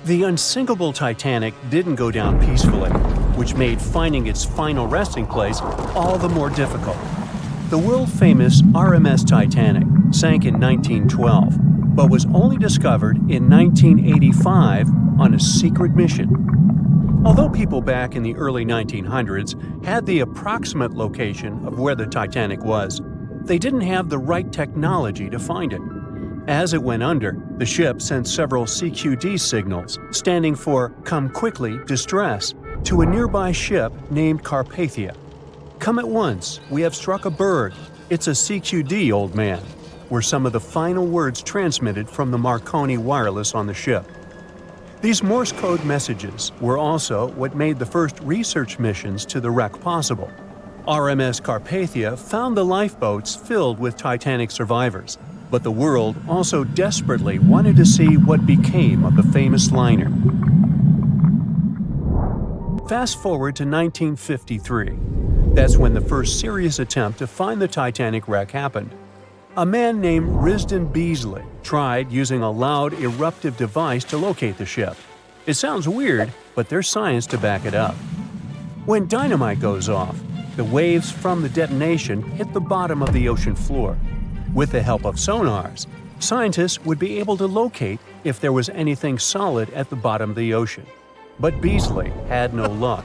The unsinkable Titanic didn't go down peacefully, which made finding its final resting place all the more difficult. The world-famous RMS Titanic sank in 1912, but was only discovered in 1985 on a secret mission. Although people back in the early 1900s had the approximate location of where the Titanic was, they didn't have the right technology to find it. As it went under, the ship sent several CQD signals, standing for "Come Quickly, Distress," to a nearby ship named Carpathia. "Come at once, we have struck a berg. It's a CQD, old man," were some of the final words transmitted from the Marconi wireless on the ship. These Morse code messages were also what made the first research missions to the wreck possible. RMS Carpathia found the lifeboats filled with Titanic survivors, but the world also desperately wanted to see what became of the famous liner. Fast forward to 1953. That's when the first serious attempt to find the Titanic wreck happened. A man named Risdon Beasley tried using a loud eruptive device to locate the ship. It sounds weird, but there's science to back it up. When dynamite goes off, the waves from the detonation hit the bottom of the ocean floor. With the help of sonars, scientists would be able to locate if there was anything solid at the bottom of the ocean. But Beasley had no luck.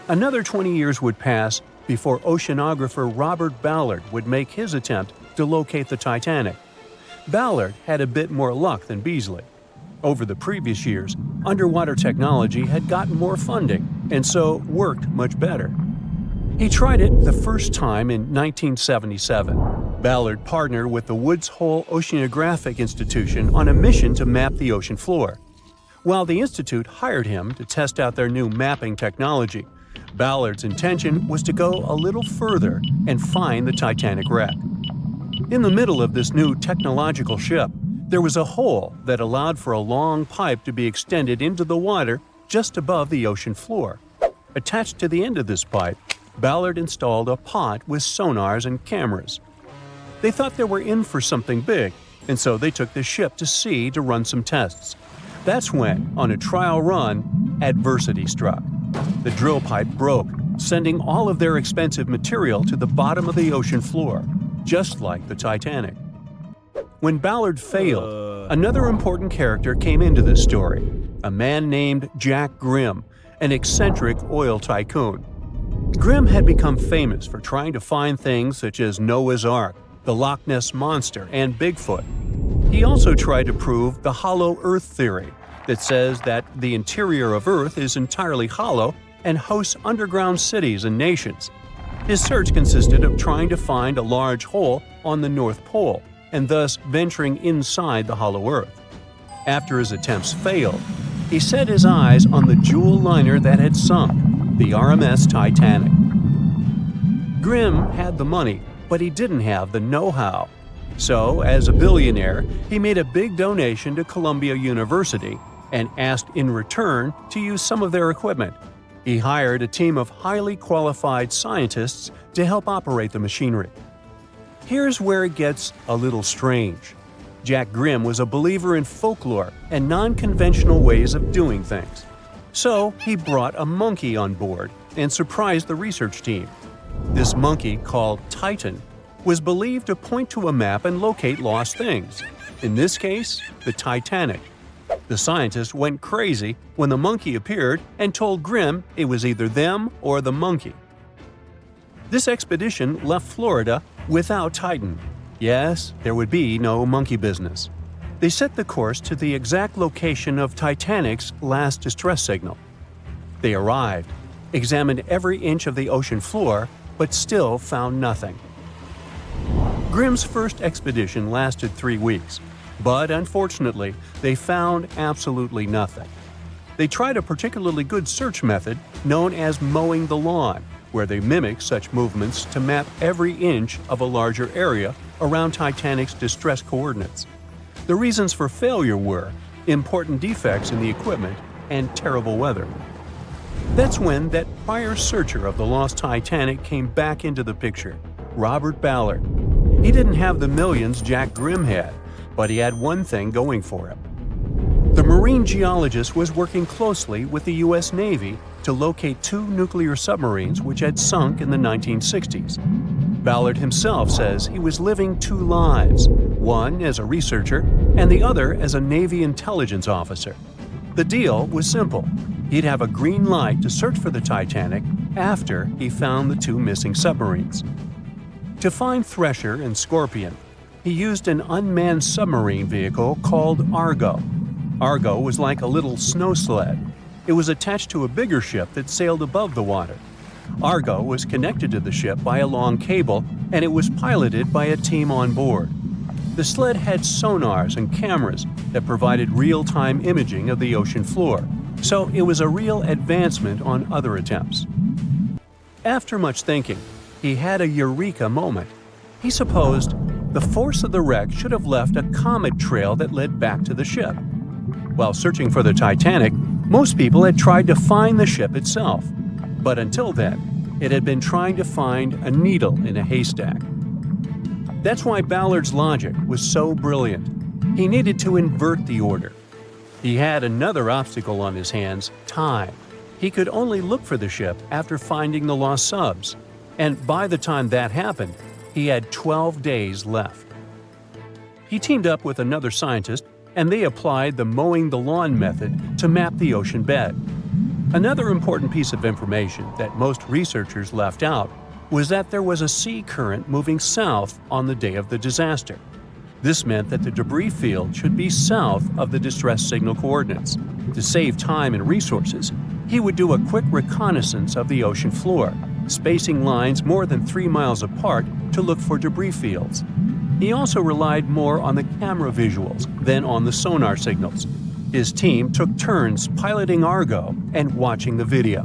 Another 20 years would pass before oceanographer Robert Ballard would make his attempt to locate the Titanic. Ballard had a bit more luck than Beasley. Over the previous years, underwater technology had gotten more funding and so worked much better. He tried it the first time in 1977. Ballard partnered with the Woods Hole Oceanographic Institution on a mission to map the ocean floor. While the institute hired him to test out their new mapping technology, Ballard's intention was to go a little further and find the Titanic wreck. In the middle of this new technological ship, there was a hole that allowed for a long pipe to be extended into the water just above the ocean floor. Attached to the end of this pipe, Ballard installed a pod with sonars and cameras. They thought they were in for something big, and so they took the ship to sea to run some tests. That's when, on a trial run, adversity struck. The drill pipe broke, sending all of their expensive material to the bottom of the ocean floor, just like the Titanic. When Ballard failed, another important character came into this story, a man named Jack Grimm, an eccentric oil tycoon. Grimm had become famous for trying to find things such as Noah's Ark, the Loch Ness Monster, and Bigfoot. He also tried to prove the hollow Earth theory that says that the interior of Earth is entirely hollow and hosts underground cities and nations. His search consisted of trying to find a large hole on the North Pole and thus venturing inside the hollow Earth. After his attempts failed, he set his eyes on the jewel liner that had sunk, the RMS Titanic. Grimm had the money, but he didn't have the know-how. So, as a billionaire, he made a big donation to Columbia University and asked in return to use some of their equipment. He hired a team of highly qualified scientists to help operate the machinery. Here's where it gets a little strange. Jack Grimm was a believer in folklore and non-conventional ways of doing things. So he brought a monkey on board and surprised the research team. This monkey, called Titan, was believed to point to a map and locate lost things. In this case, the Titanic. The scientists went crazy when the monkey appeared and told Grimm it was either them or the monkey. This expedition left Florida without Titan. Yes, there would be no monkey business. They set the course to the exact location of Titanic's last distress signal. They arrived, examined every inch of the ocean floor, but still found nothing. Grimm's first expedition lasted 3 weeks, but unfortunately, they found absolutely nothing. They tried a particularly good search method known as mowing the lawn, where they mimic such movements to map every inch of a larger area around Titanic's distress coordinates. The reasons for failure were important defects in the equipment and terrible weather. That's when that prior searcher of the lost Titanic came back into the picture, Robert Ballard. He didn't have the millions Jack Grimm had, but he had one thing going for him. The marine geologist was working closely with the U.S. Navy to locate two nuclear submarines which had sunk in the 1960s. Ballard himself says he was living two lives, one as a researcher and the other as a Navy intelligence officer. The deal was simple. He'd have a green light to search for the Titanic after he found the two missing submarines. To find Thresher and Scorpion, he used an unmanned submarine vehicle called Argo. Argo was like a little snow sled. It was attached to a bigger ship that sailed above the water. Argo was connected to the ship by a long cable, and it was piloted by a team on board. The sled had sonars and cameras that provided real-time imaging of the ocean floor, so it was a real advancement on other attempts. After much thinking, he had a eureka moment. He supposed the force of the wreck should have left a comet trail that led back to the ship. While searching for the Titanic, most people had tried to find the ship itself. But until then, it had been trying to find a needle in a haystack. That's why Ballard's logic was so brilliant. He needed to invert the order. He had another obstacle on his hands: time. He could only look for the ship after finding the lost subs. And by the time that happened, he had 12 days left. He teamed up with another scientist, and they applied the mowing the lawn method to map the ocean bed. Another important piece of information that most researchers left out was that there was a sea current moving south on the day of the disaster. This meant that the debris field should be south of the distress signal coordinates. To save time and resources, he would do a quick reconnaissance of the ocean floor, spacing lines more than 3 miles apart to look for debris fields. He also relied more on the camera visuals than on the sonar signals. His team took turns piloting Argo and watching the video.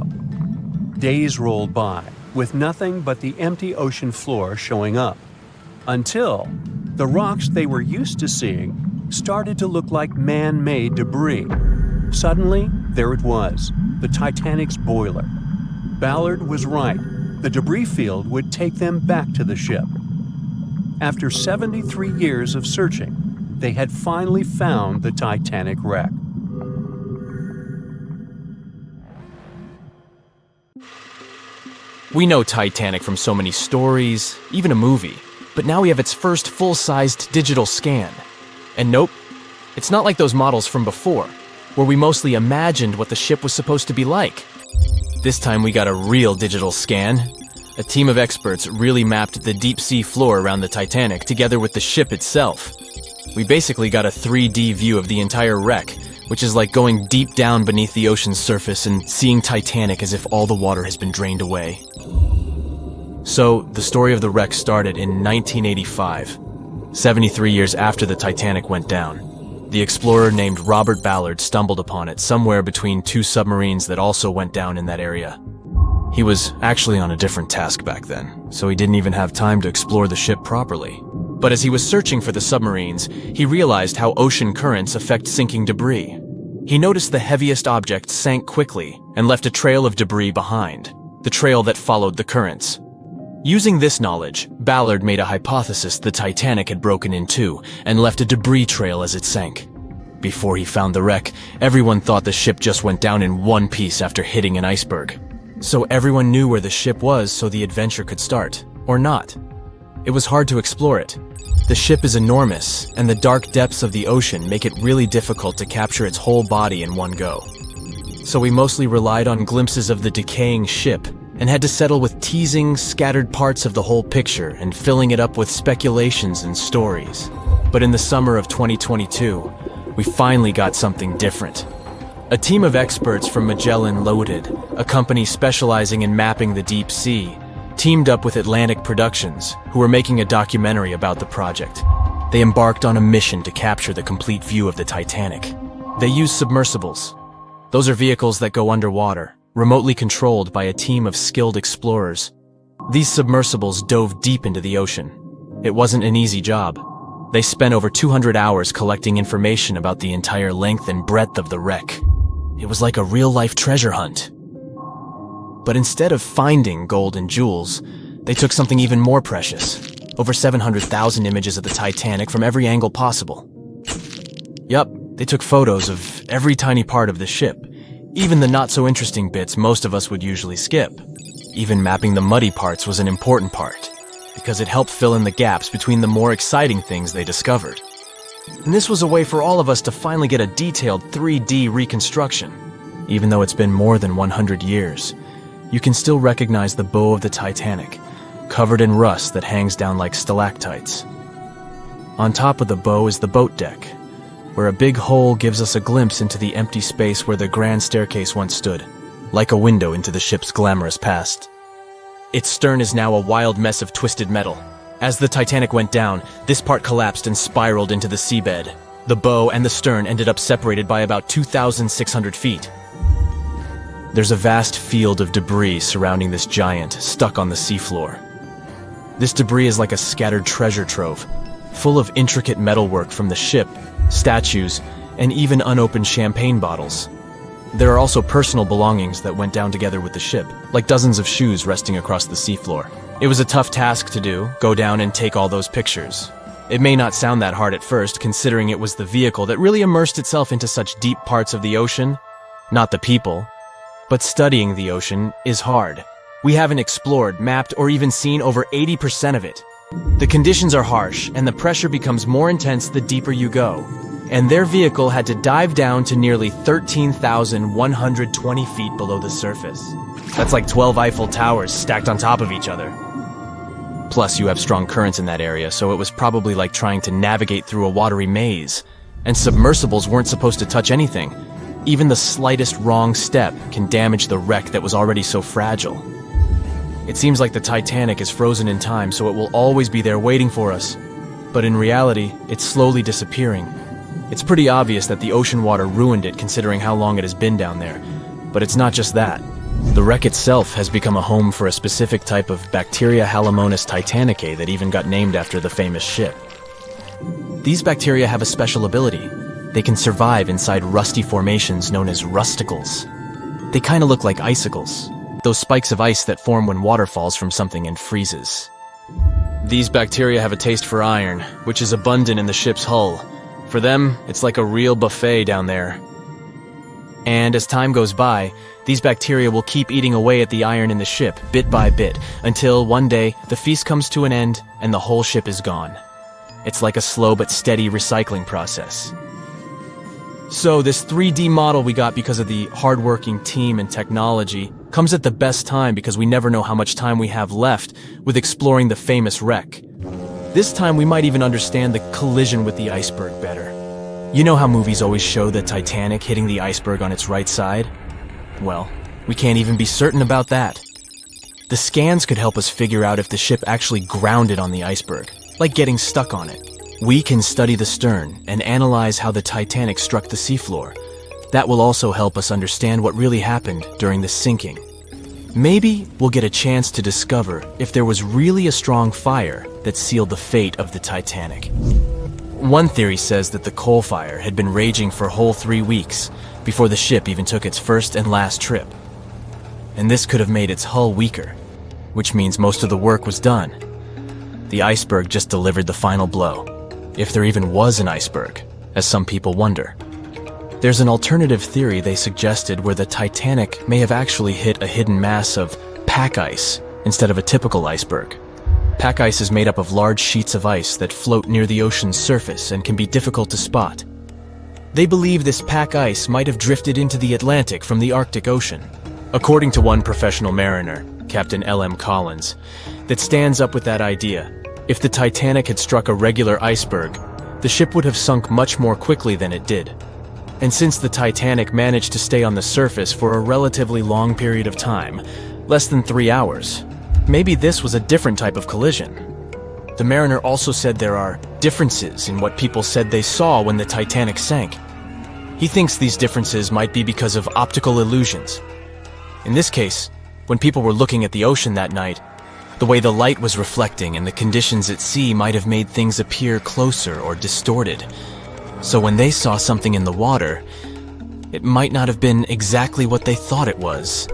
Days rolled by, with nothing but the empty ocean floor showing up, until the rocks they were used to seeing started to look like man-made debris. Suddenly, there it was, the Titanic's boiler. Ballard was right. The debris field would take them back to the ship. After 73 years of searching, they had finally found the Titanic wreck. We know Titanic from so many stories, even a movie, but now we have its first full-sized digital scan. And nope, it's not like those models from before, where we mostly imagined what the ship was supposed to be like. This time we got a real digital scan. A team of experts really mapped the deep sea floor around the Titanic together with the ship itself. We basically got a 3D view of the entire wreck, which is like going deep down beneath the ocean's surface and seeing Titanic as if all the water has been drained away. So, the story of the wreck started in 1985, 73 years after the Titanic went down. The explorer named Robert Ballard stumbled upon it somewhere between two submarines that also went down in that area. He was actually on a different task back then, so he didn't even have time to explore the ship properly. But as he was searching for the submarines, he realized how ocean currents affect sinking debris. He noticed the heaviest object sank quickly and left a trail of debris behind, the trail that followed the currents. Using this knowledge, Ballard made a hypothesis the Titanic had broken in two and left a debris trail as it sank. Before he found the wreck, everyone thought the ship just went down in one piece after hitting an iceberg. So everyone knew where the ship was so the adventure could start, or not. It was hard to explore it. The ship is enormous, and the dark depths of the ocean make it really difficult to capture its whole body in one go. So we mostly relied on glimpses of the decaying ship, and had to settle with teasing scattered parts of the whole picture and filling it up with speculations and stories. But in the summer of 2022, we finally got something different. A team of experts from Magellan Loaded, a company specializing in mapping the deep sea, teamed up with Atlantic Productions, who were making a documentary about the project. They embarked on a mission to capture the complete view of the Titanic. They used submersibles. Those are vehicles that go underwater, remotely controlled by a team of skilled explorers. These submersibles dove deep into the ocean. It wasn't an easy job. They spent over 200 hours collecting information about the entire length and breadth of the wreck. It was like a real-life treasure hunt. But instead of finding gold and jewels, they took something even more precious. Over 700,000 images of the Titanic from every angle possible. Yup, they took photos of every tiny part of the ship, even the not-so-interesting bits most of us would usually skip. Even mapping the muddy parts was an important part, because it helped fill in the gaps between the more exciting things they discovered. And this was a way for all of us to finally get a detailed 3D reconstruction. Even though it's been more than 100 years, you can still recognize the bow of the Titanic, covered in rust that hangs down like stalactites. On top of the bow is the boat deck, where a big hole gives us a glimpse into the empty space where the grand staircase once stood, like a window into the ship's glamorous past. Its stern is now a wild mess of twisted metal. As the Titanic went down, this part collapsed and spiraled into the seabed. The bow and the stern ended up separated by about 2,600 feet. There's a vast field of debris surrounding this giant, stuck on the seafloor. This debris is like a scattered treasure trove, full of intricate metalwork from the ship, statues, and even unopened champagne bottles. There are also personal belongings that went down together with the ship, like dozens of shoes resting across the seafloor. It was a tough task to do, go down and take all those pictures. It may not sound that hard at first, considering it was the vehicle that really immersed itself into such deep parts of the ocean, not the people. But studying the ocean is hard. We haven't explored, mapped, or even seen over 80% of it. The conditions are harsh, and the pressure becomes more intense the deeper you go. And their vehicle had to dive down to nearly 13,120 feet below the surface. That's like 12 Eiffel Towers stacked on top of each other. Plus, you have strong currents in that area, so it was probably like trying to navigate through a watery maze. And submersibles weren't supposed to touch anything. Even the slightest wrong step can damage the wreck that was already so fragile. It seems like the Titanic is frozen in time, so it will always be there waiting for us. But in reality, it's slowly disappearing. It's pretty obvious that the ocean water ruined it considering how long it has been down there. But it's not just that. The wreck itself has become a home for a specific type of bacteria Halomonas titanicae that even got named after the famous ship. These bacteria have a special ability. They can survive inside rusty formations known as rusticles. They kind of look like icicles, those spikes of ice that form when water falls from something and freezes. These bacteria have a taste for iron, which is abundant in the ship's hull. For them, it's like a real buffet down there. And as time goes by, these bacteria will keep eating away at the iron in the ship, bit by bit, until one day the feast comes to an end and the whole ship is gone. It's like a slow but steady recycling process. So this 3D model we got because of the hardworking team and technology comes at the best time because we never know how much time we have left with exploring the famous wreck. This time we might even understand the collision with the iceberg better. You know how movies always show the Titanic hitting the iceberg on its right side? Well, we can't even be certain about that. The scans could help us figure out if the ship actually grounded on the iceberg, like getting stuck on it. We can study the stern and analyze how the Titanic struck the seafloor. That will also help us understand what really happened during the sinking. Maybe we'll get a chance to discover if there was really a strong fire that sealed the fate of the Titanic. One theory says that the coal fire had been raging for a whole 3 weeks before the ship even took its first and last trip. And this could have made its hull weaker, which means most of the work was done. The iceberg just delivered the final blow. If there even was an iceberg, as some people wonder. There's an alternative theory they suggested where the Titanic may have actually hit a hidden mass of pack ice instead of a typical iceberg. Pack ice is made up of large sheets of ice that float near the ocean's surface and can be difficult to spot. They believe this pack ice might have drifted into the Atlantic from the Arctic Ocean. According to one professional mariner, Captain L.M. Collins, that stands up with that idea. If the Titanic had struck a regular iceberg, the ship would have sunk much more quickly than it did. And since the Titanic managed to stay on the surface for a relatively long period of time, less than 3 hours, maybe this was a different type of collision. The mariner also said there are differences in what people said they saw when the Titanic sank. He thinks these differences might be because of optical illusions. In this case, when people were looking at the ocean that night, the way the light was reflecting and the conditions at sea might have made things appear closer or distorted. So when they saw something in the water, it might not have been exactly what they thought it was.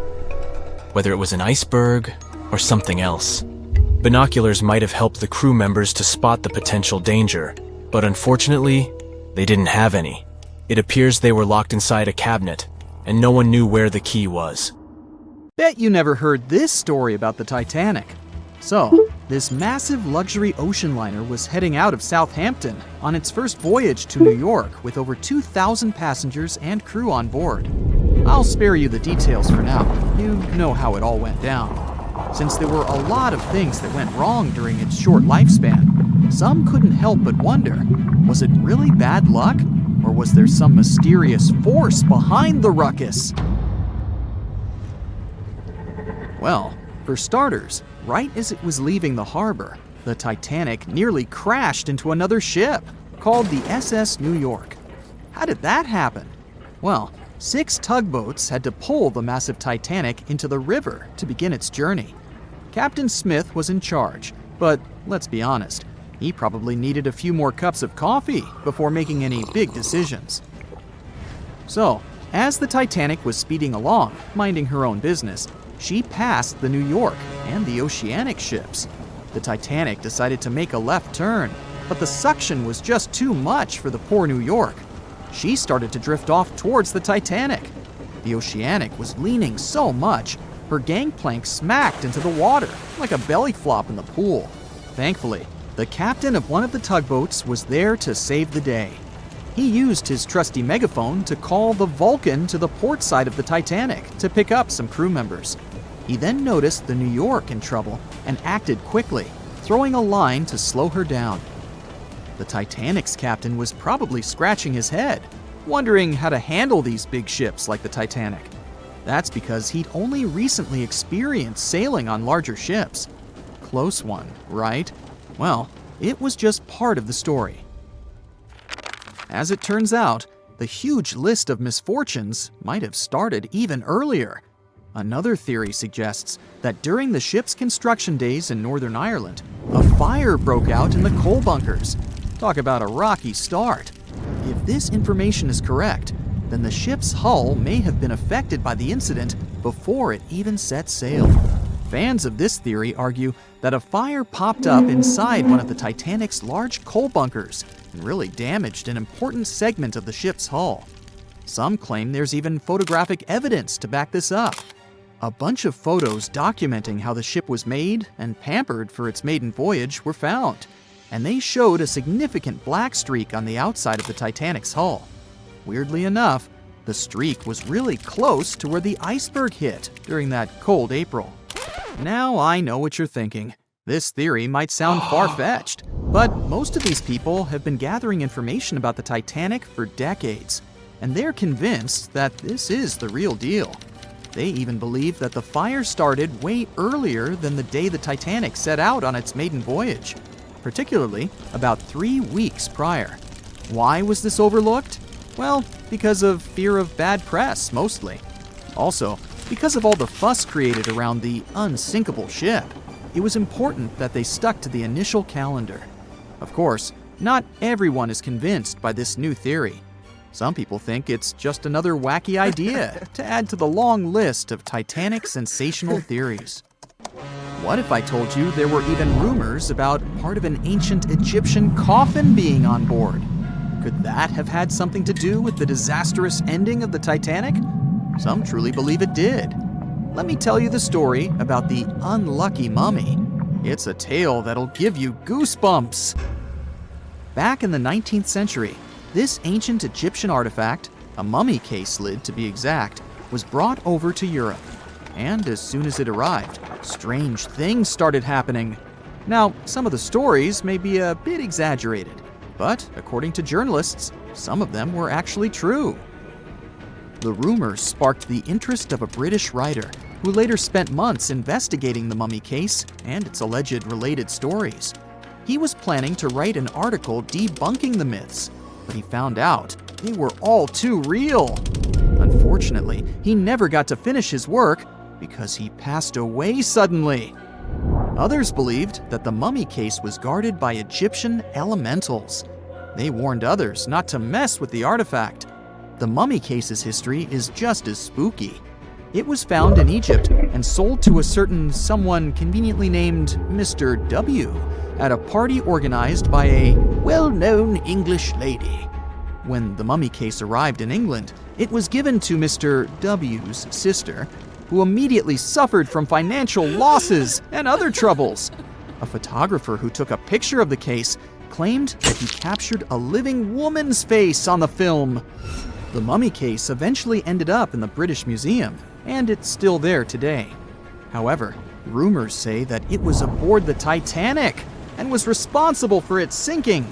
Whether it was an iceberg or something else. Binoculars might have helped the crew members to spot the potential danger, but unfortunately, they didn't have any. It appears they were locked inside a cabinet, and no one knew where the key was. Bet you never heard this story about the Titanic. So, this massive luxury ocean liner was heading out of Southampton on its first voyage to New York with over 2,000 passengers and crew on board. I'll spare you the details for now. You know how it all went down. Since there were a lot of things that went wrong during its short lifespan, some couldn't help but wonder, was it really bad luck? Or was there some mysterious force behind the ruckus? Well, for starters, right as it was leaving the harbor, the Titanic nearly crashed into another ship, called the SS New York. How did that happen? Well, 6 tugboats had to pull the massive Titanic into the river to begin its journey. Captain Smith was in charge, but let's be honest, he probably needed a few more cups of coffee before making any big decisions. So, as the Titanic was speeding along, minding her own business, she passed the New York and the Oceanic ships. The Titanic decided to make a left turn, but the suction was just too much for the poor New York. She started to drift off towards the Titanic. The Oceanic was leaning so much, her gangplank smacked into the water like a belly flop in the pool. Thankfully, the captain of one of the tugboats was there to save the day. He used his trusty megaphone to call the Vulcan to the port side of the Titanic to pick up some crew members. He then noticed the New York in trouble and acted quickly, throwing a line to slow her down. The Titanic's captain was probably scratching his head, wondering how to handle these big ships like the Titanic. That's because he'd only recently experienced sailing on larger ships. Close one, right? Well, it was just part of the story. As it turns out, the huge list of misfortunes might have started even earlier. Another theory suggests that during the ship's construction days in Northern Ireland, a fire broke out in the coal bunkers. Talk about a rocky start. If this information is correct, then the ship's hull may have been affected by the incident before it even set sail. Fans of this theory argue that a fire popped up inside one of the Titanic's large coal bunkers and really damaged an important segment of the ship's hull. Some claim there's even photographic evidence to back this up. A bunch of photos documenting how the ship was made and pampered for its maiden voyage were found, and they showed a significant black streak on the outside of the Titanic's hull. Weirdly enough, the streak was really close to where the iceberg hit during that cold April. Now I know what you're thinking. This theory might sound far-fetched, but most of these people have been gathering information about the Titanic for decades, and they're convinced that this is the real deal. They even believe that the fire started way earlier than the day the Titanic set out on its maiden voyage, particularly about 3 weeks prior. Why was this overlooked? Well, because of fear of bad press, mostly. Also, because of all the fuss created around the unsinkable ship, it was important that they stuck to the initial calendar. Of course, not everyone is convinced by this new theory. Some people think it's just another wacky idea to add to the long list of Titanic sensational theories. What if I told you there were even rumors about part of an ancient Egyptian coffin being on board? Could that have had something to do with the disastrous ending of the Titanic? Some truly believe it did. Let me tell you the story about the unlucky mummy. It's a tale that'll give you goosebumps. Back in the 19th century, this ancient Egyptian artifact, a mummy case lid to be exact, was brought over to Europe. And as soon as it arrived, strange things started happening. Now, some of the stories may be a bit exaggerated, but according to journalists, some of them were actually true. The rumors sparked the interest of a British writer who later spent months investigating the mummy case and its alleged related stories. He was planning to write an article debunking the myths, but he found out they were all too real. Unfortunately, he never got to finish his work because he passed away suddenly. Others believed that the mummy case was guarded by Egyptian elementals. They warned others not to mess with the artifact. The mummy case's history is just as spooky. It was found in Egypt and sold to a certain someone conveniently named Mr. W. at a party organized by a well-known English lady. When the mummy case arrived in England, it was given to Mr. W's sister, who immediately suffered from financial losses and other troubles. A photographer who took a picture of the case claimed that he captured a living woman's face on the film. The mummy case eventually ended up in the British Museum, and it's still there today. However, rumors say that it was aboard the Titanic and was responsible for its sinking.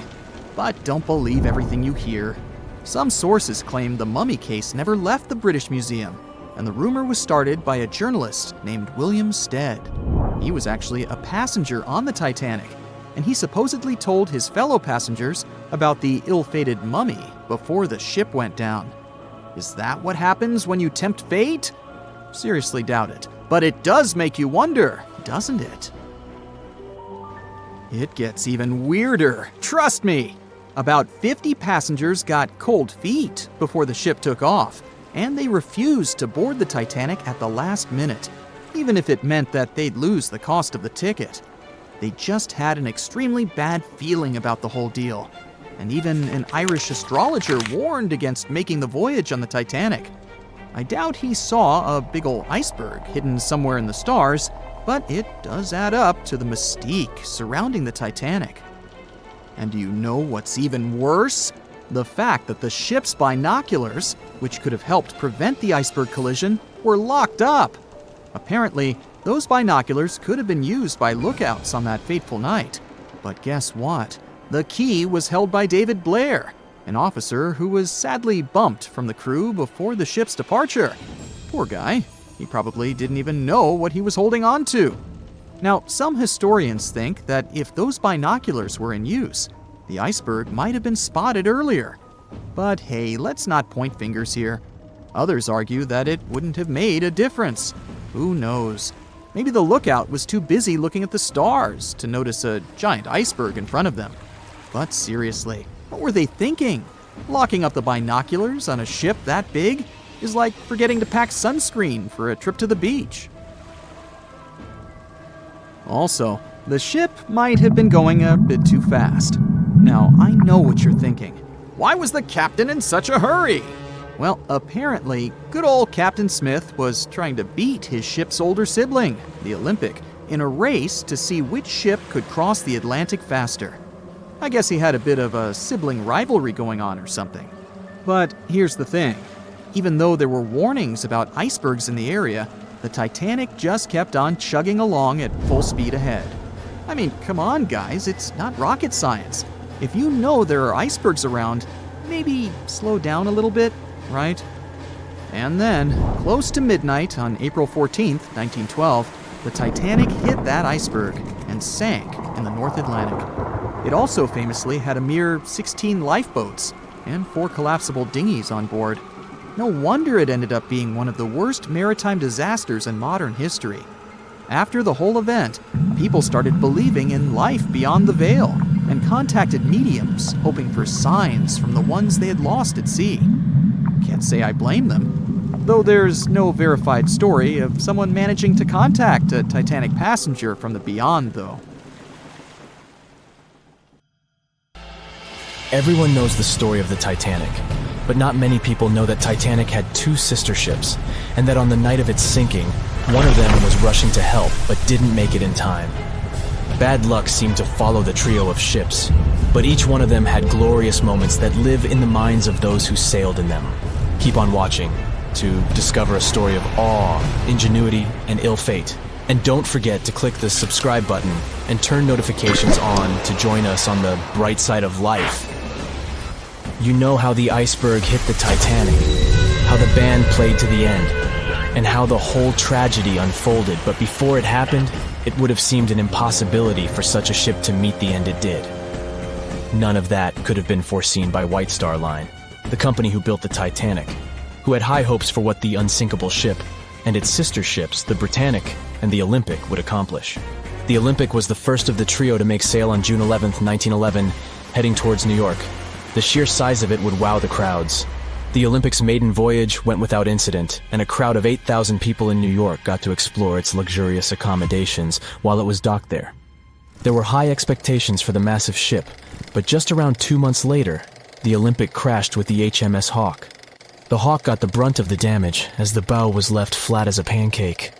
But don't believe everything you hear. Some sources claim the mummy case never left the British Museum, and the rumor was started by a journalist named William Stead. He was actually a passenger on the Titanic, and he supposedly told his fellow passengers about the ill-fated mummy before the ship went down. Is that what happens when you tempt fate? Seriously doubt it, but it does make you wonder, doesn't it? It gets even weirder, trust me. About 50 passengers got cold feet before the ship took off, and they refused to board the Titanic at the last minute, even if it meant that they'd lose the cost of the ticket. They just had an extremely bad feeling about the whole deal, and even an Irish astrologer warned against making the voyage on the Titanic. I doubt he saw a big ol' iceberg hidden somewhere in the stars, but it does add up to the mystique surrounding the Titanic. And do you know what's even worse? The fact that the ship's binoculars, which could have helped prevent the iceberg collision, were locked up. Apparently, those binoculars could have been used by lookouts on that fateful night. But guess what? The key was held by David Blair, an officer who was sadly bumped from the crew before the ship's departure. Poor guy. He probably didn't even know what he was holding on to. Now, some historians think that if those binoculars were in use, the iceberg might have been spotted earlier. But hey, let's not point fingers here. Others argue that it wouldn't have made a difference. Who knows? Maybe the lookout was too busy looking at the stars to notice a giant iceberg in front of them. But seriously, what were they thinking? Locking up the binoculars on a ship that big is like forgetting to pack sunscreen for a trip to the beach. Also, the ship might have been going a bit too fast. Now, I know what you're thinking. Why was the captain in such a hurry? Well, apparently, good old Captain Smith was trying to beat his ship's older sibling, the Olympic, in a race to see which ship could cross the Atlantic faster. I guess he had a bit of a sibling rivalry going on or something. But here's the thing. Even though there were warnings about icebergs in the area, the Titanic just kept on chugging along at full speed ahead. I mean, come on, guys, it's not rocket science. If you know there are icebergs around, maybe slow down a little bit, right? And then, close to midnight on April 14th, 1912, the Titanic hit that iceberg and sank in the North Atlantic. It also famously had a mere 16 lifeboats and 4 collapsible dinghies on board. No wonder it ended up being one of the worst maritime disasters in modern history. After the whole event, people started believing in life beyond the veil and contacted mediums, hoping for signs from the ones they had lost at sea. Can't say I blame them, though there's no verified story of someone managing to contact a Titanic passenger from the beyond, though. Everyone knows the story of the Titanic, but not many people know that Titanic had 2 sister ships, and that on the night of its sinking, one of them was rushing to help but didn't make it in time. Bad luck seemed to follow the trio of ships, but each one of them had glorious moments that live in the minds of those who sailed in them. Keep on watching to discover a story of awe, ingenuity, and ill fate. And don't forget to click the subscribe button and turn notifications on to join us on the bright side of life. You know how the iceberg hit the Titanic, how the band played to the end, and how the whole tragedy unfolded, but before it happened, it would have seemed an impossibility for such a ship to meet the end it did. None of that could have been foreseen by White Star Line, the company who built the Titanic, who had high hopes for what the unsinkable ship and its sister ships, the Britannic and the Olympic, would accomplish. The Olympic was the first of the trio to make sail on June 11th, 1911, heading towards New York. The sheer size of it would wow the crowds. The Olympic's maiden voyage went without incident, and a crowd of 8,000 people in New York got to explore its luxurious accommodations while it was docked there. There were high expectations for the massive ship, but just around 2 months later, the Olympic crashed with the HMS Hawk. The Hawk got the brunt of the damage as the bow was left flat as a pancake.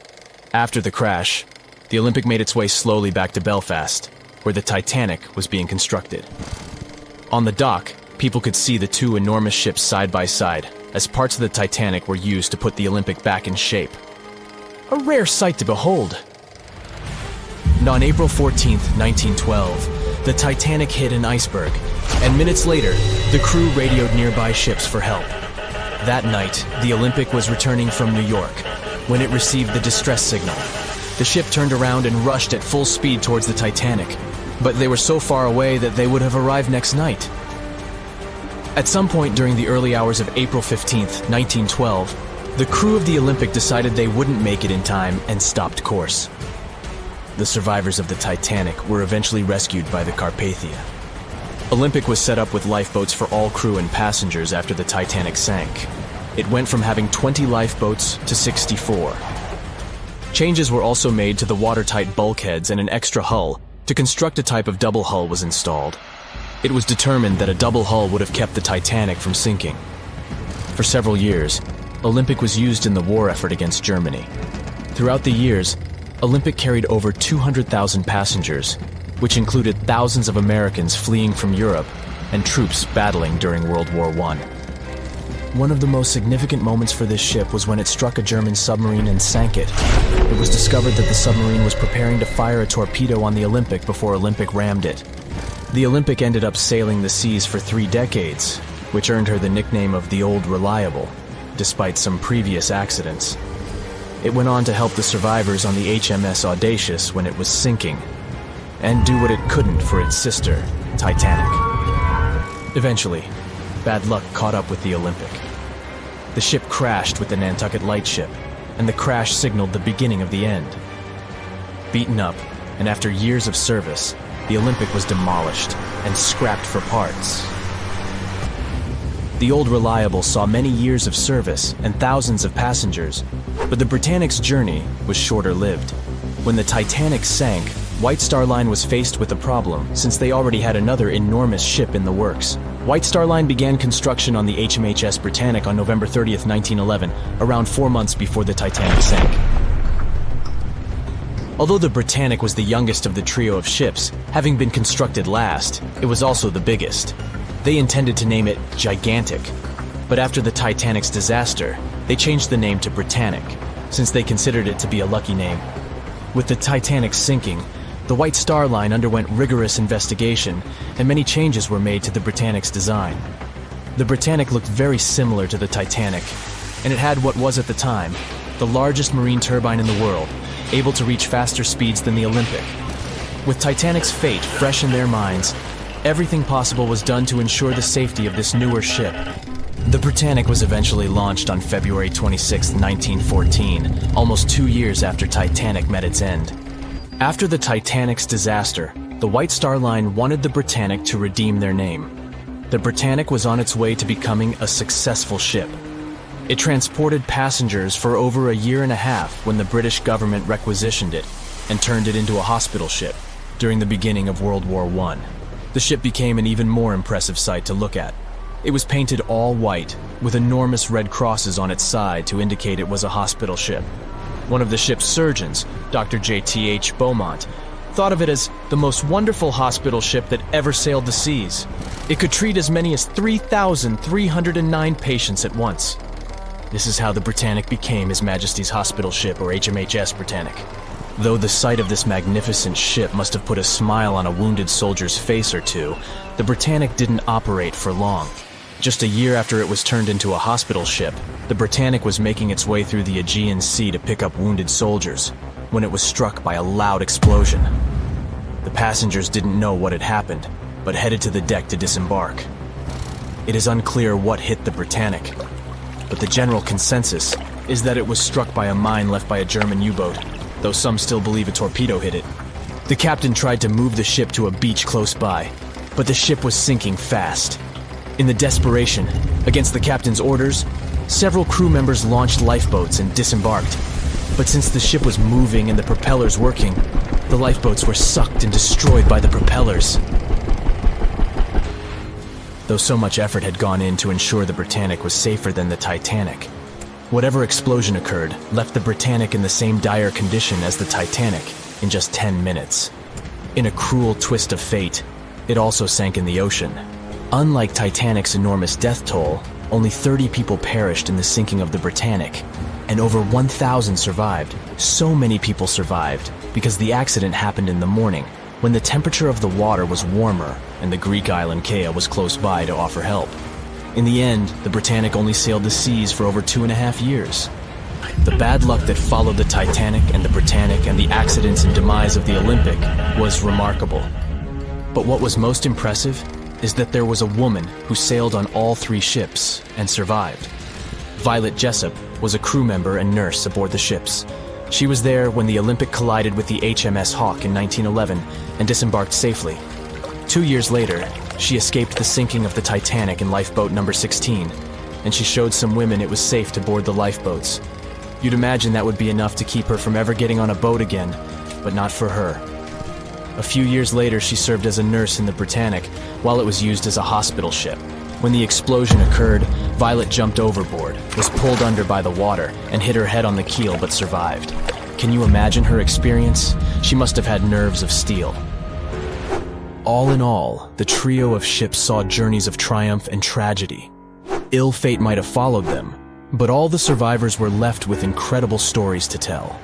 After the crash, the Olympic made its way slowly back to Belfast, where the Titanic was being constructed. On the dock, people could see the two enormous ships side by side, as parts of the Titanic were used to put the Olympic back in shape. A rare sight to behold. And on April 14, 1912, the Titanic hit an iceberg, and minutes later, the crew radioed nearby ships for help. That night, the Olympic was returning from New York when it received the distress signal. The ship turned around and rushed at full speed towards the Titanic, but they were so far away that they would have arrived next night. At some point during the early hours of April 15, 1912, the crew of the Olympic decided they wouldn't make it in time and stopped course. The survivors of the Titanic were eventually rescued by the Carpathia. Olympic was set up with lifeboats for all crew and passengers after the Titanic sank. It went from having 20 lifeboats to 64. Changes were also made to the watertight bulkheads, and an extra hull to construct a type of double hull was installed. It was determined that a double hull would have kept the Titanic from sinking. For several years, Olympic was used in the war effort against Germany. Throughout the years, Olympic carried over 200,000 passengers, which included thousands of Americans fleeing from Europe and troops battling during World War I. One of the most significant moments for this ship was when it struck a German submarine and sank it. It was discovered that the submarine was preparing to fire a torpedo on the Olympic before Olympic rammed it. The Olympic ended up sailing the seas for 3 decades, which earned her the nickname of the Old Reliable, despite some previous accidents. It went on to help the survivors on the HMS Audacious when it was sinking, and do what it couldn't for its sister, Titanic. Eventually, bad luck caught up with the Olympic. The ship crashed with the Nantucket Lightship, and the crash signaled the beginning of the end. Beaten up, and after years of service, the Olympic was demolished and scrapped for parts. The Old Reliable saw many years of service and thousands of passengers, but the Britannic's journey was shorter-lived. When the Titanic sank, White Star Line was faced with a problem since they already had another enormous ship in the works. White Star Line began construction on the HMHS Britannic on November 30th, 1911, around 4 months before the Titanic sank. Although the Britannic was the youngest of the trio of ships, having been constructed last, it was also the biggest. They intended to name it Gigantic, but after the Titanic's disaster, they changed the name to Britannic, since they considered it to be a lucky name. With the Titanic sinking, the White Star Line underwent rigorous investigation, and many changes were made to the Britannic's design. The Britannic looked very similar to the Titanic, and it had what was at the time the largest marine turbine in the world, able to reach faster speeds than the Olympic. With Titanic's fate fresh in their minds, everything possible was done to ensure the safety of this newer ship. The Britannic was eventually launched on February 26, 1914, almost 2 years after Titanic met its end. After the Titanic's disaster, the White Star Line wanted the Britannic to redeem their name. The Britannic was on its way to becoming a successful ship. It transported passengers for over a year and a half when the British government requisitioned it and turned it into a hospital ship during the beginning of World War I. The ship became an even more impressive sight to look at. It was painted all white, with enormous red crosses on its side to indicate it was a hospital ship. One of the ship's surgeons, Dr. J.T.H. Beaumont, thought of it as the most wonderful hospital ship that ever sailed the seas. It could treat as many as 3,309 patients at once. This is how the Britannic became His Majesty's Hospital Ship, or HMHS Britannic. Though the sight of this magnificent ship must have put a smile on a wounded soldier's face or two, the Britannic didn't operate for long. Just a year after it was turned into a hospital ship, the Britannic was making its way through the Aegean Sea to pick up wounded soldiers, when it was struck by a loud explosion. The passengers didn't know what had happened, but headed to the deck to disembark. It is unclear what hit the Britannic, but the general consensus is that it was struck by a mine left by a German U-boat, though some still believe a torpedo hit it. The captain tried to move the ship to a beach close by, but the ship was sinking fast. In the desperation, against the captain's orders, several crew members launched lifeboats and disembarked. But since the ship was moving and the propellers working, the lifeboats were sucked and destroyed by the propellers. though so much effort had gone in to ensure the Britannic was safer than the Titanic. Whatever explosion occurred left the Britannic in the same dire condition as the Titanic in just 10 minutes. In a cruel twist of fate, it also sank in the ocean. Unlike Titanic's enormous death toll, only 30 people perished in the sinking of the Britannic, and over 1,000 survived. So many people survived because the accident happened in the morning, when the temperature of the water was warmer and the Greek island Kea was close by to offer help. In the end, the Britannic only sailed the seas for over 2.5 years. The bad luck that followed the Titanic and the Britannic and the accidents and demise of the Olympic was remarkable. But what was most impressive is that there was a woman who sailed on all 3 ships and survived. Violet Jessop was a crew member and nurse aboard the ships. She was there when the Olympic collided with the HMS Hawke in 1911 and disembarked safely. 2 years later, she escaped the sinking of the Titanic in lifeboat number 16, and she showed some women it was safe to board the lifeboats. You'd imagine that would be enough to keep her from ever getting on a boat again, but not for her. A few years later, she served as a nurse in the Britannic while it was used as a hospital ship. When the explosion occurred, Violet jumped overboard, was pulled under by the water, and hit her head on the keel but survived. Can you imagine her experience? She must have had nerves of steel. All in all, the trio of ships saw journeys of triumph and tragedy. Ill fate might have followed them, but all the survivors were left with incredible stories to tell.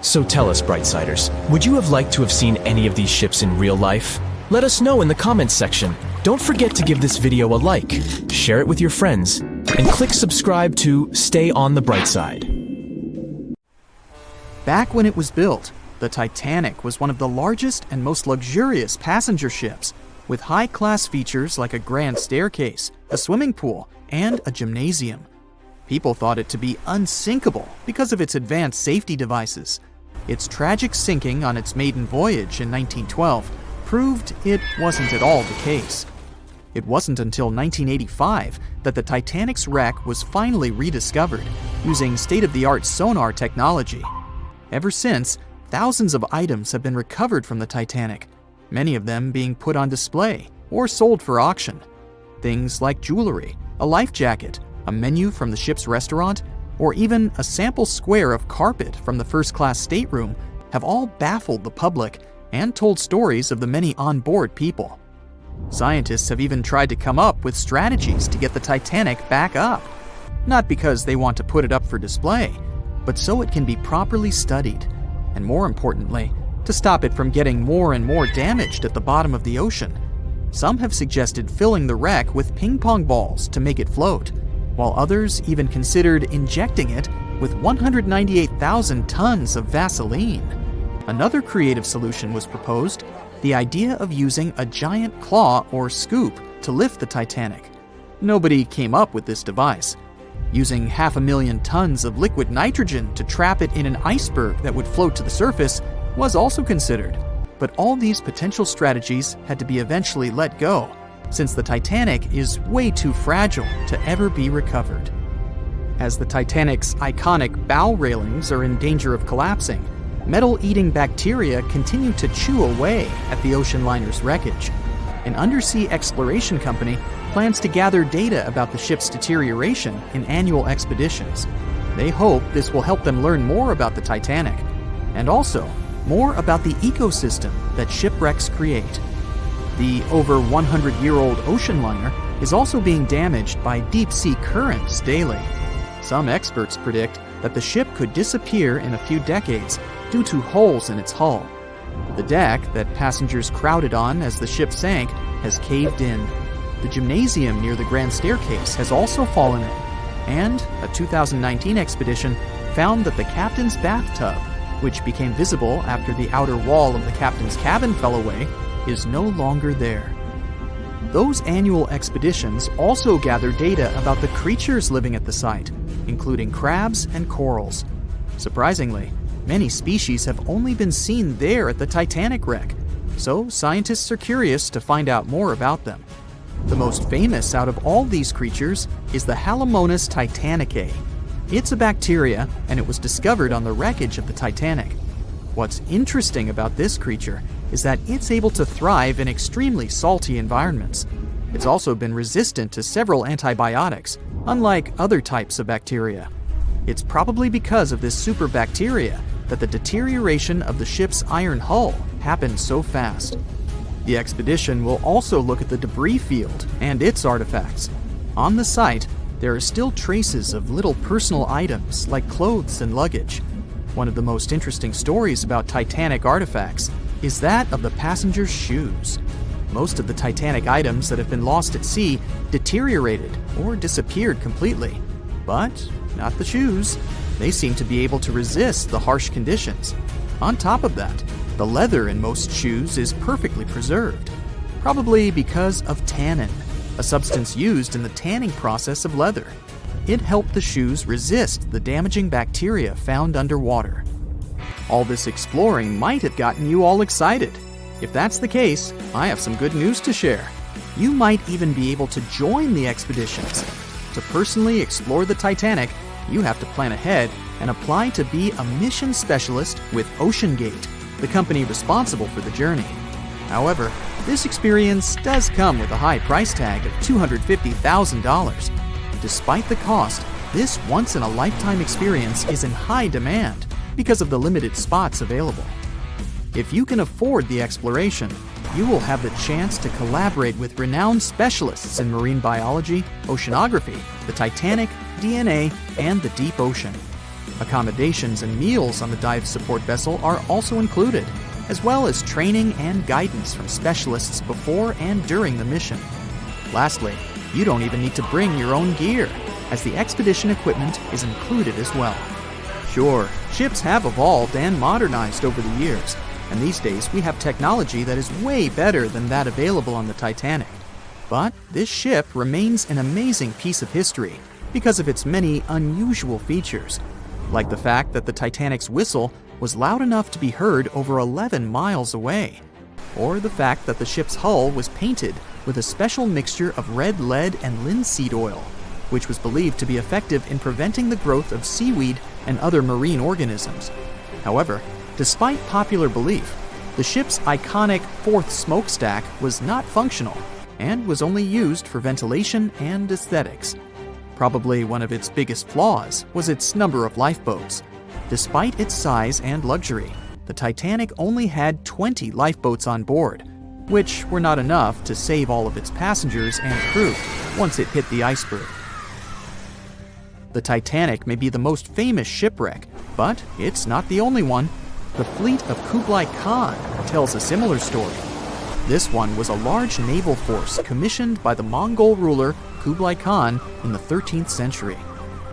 So tell us, Brightsiders, would you have liked to have seen any of these ships in real life? Let us know in the comments section. Don't forget to give this video a like, share it with your friends, and click subscribe to stay on the bright side. Back when it was built, the Titanic was one of the largest and most luxurious passenger ships, with high-class features like a grand staircase, a swimming pool, and a gymnasium. People thought it to be unsinkable because of its advanced safety devices. Its tragic sinking on its maiden voyage in 1912 proved it wasn't at all the case. It wasn't until 1985 that the Titanic's wreck was finally rediscovered using state-of-the-art sonar technology. Ever since, thousands of items have been recovered from the Titanic, many of them being put on display or sold for auction. Things like jewelry, a life jacket, a menu from the ship's restaurant, or even a sample square of carpet from the first-class stateroom have all baffled the public and told stories of the many on-board people. Scientists have even tried to come up with strategies to get the Titanic back up, not because they want to put it up for display, but so it can be properly studied, and more importantly, to stop it from getting more and more damaged at the bottom of the ocean. Some have suggested filling the wreck with ping pong balls to make it float, while others even considered injecting it with 198,000 tons of Vaseline. Another creative solution was proposed, the idea of using a giant claw or scoop to lift the Titanic. Nobody came up with this device. Using 500,000 tons of liquid nitrogen to trap it in an iceberg that would float to the surface was also considered, but all these potential strategies had to be eventually let go, since the Titanic is way too fragile to ever be recovered. As the Titanic's iconic bow railings are in danger of collapsing, metal-eating bacteria continue to chew away at the ocean liner's wreckage. An undersea exploration company plans to gather data about the ship's deterioration in annual expeditions. They hope this will help them learn more about the Titanic, and also more about the ecosystem that shipwrecks create. The over 100-year-old ocean liner is also being damaged by deep-sea currents daily. Some experts predict that the ship could disappear in a few decades due to holes in its hull. The deck that passengers crowded on as the ship sank has caved in. The gymnasium near the grand staircase has also fallen in, and a 2019 expedition found that the captain's bathtub, which became visible after the outer wall of the captain's cabin fell away, is no longer there. Those annual expeditions also gather data about the creatures living at the site, including crabs and corals. Surprisingly, many species have only been seen there at the Titanic wreck, so scientists are curious to find out more about them. The most famous out of all these creatures is the Halomonas titanicae. It's a bacteria, and it was discovered on the wreckage of the Titanic. What's interesting about this creature is that it's able to thrive in extremely salty environments. It's also been resistant to several antibiotics, unlike other types of bacteria. It's probably because of this superbacteria that the deterioration of the ship's iron hull happened so fast. The expedition will also look at the debris field and its artifacts. On the site, there are still traces of little personal items like clothes and luggage. One of the most interesting stories about Titanic artifacts is that of the passengers' shoes. Most of the Titanic items that have been lost at sea deteriorated or disappeared completely. But not the shoes. They seem to be able to resist the harsh conditions. On top of that, the leather in most shoes is perfectly preserved, probably because of tannin, a substance used in the tanning process of leather. It helped the shoes resist the damaging bacteria found underwater. All this exploring might have gotten you all excited. If that's the case, I have some good news to share. You might even be able to join the expeditions. To personally explore the Titanic, you have to plan ahead and apply to be a mission specialist with OceanGate, the company responsible for the journey. However, this experience does come with a high price tag of $250,000. Despite the cost, this once-in-a-lifetime experience is in high demand because of the limited spots available. If you can afford the exploration, you will have the chance to collaborate with renowned specialists in marine biology, oceanography, the Titanic, DNA, and the deep ocean. Accommodations and meals on the dive support vessel are also included, as well as training and guidance from specialists before and during the mission. Lastly, you don't even need to bring your own gear, as the expedition equipment is included as well. Sure, ships have evolved and modernized over the years, and these days we have technology that is way better than that available on the Titanic. But this ship remains an amazing piece of history because of its many unusual features, like the fact that the Titanic's whistle was loud enough to be heard over 11 miles away, or the fact that the ship's hull was painted with a special mixture of red lead and linseed oil, which was believed to be effective in preventing the growth of seaweed and other marine organisms. However, despite popular belief, the ship's iconic fourth smokestack was not functional and was only used for ventilation and aesthetics. Probably one of its biggest flaws was its number of lifeboats. Despite its size and luxury, the Titanic only had 20 lifeboats on board, which were not enough to save all of its passengers and crew once it hit the iceberg. The Titanic may be the most famous shipwreck, but it's not the only one. The fleet of Kublai Khan tells a similar story. This one was a large naval force commissioned by the Mongol ruler Kublai Khan in the 13th century.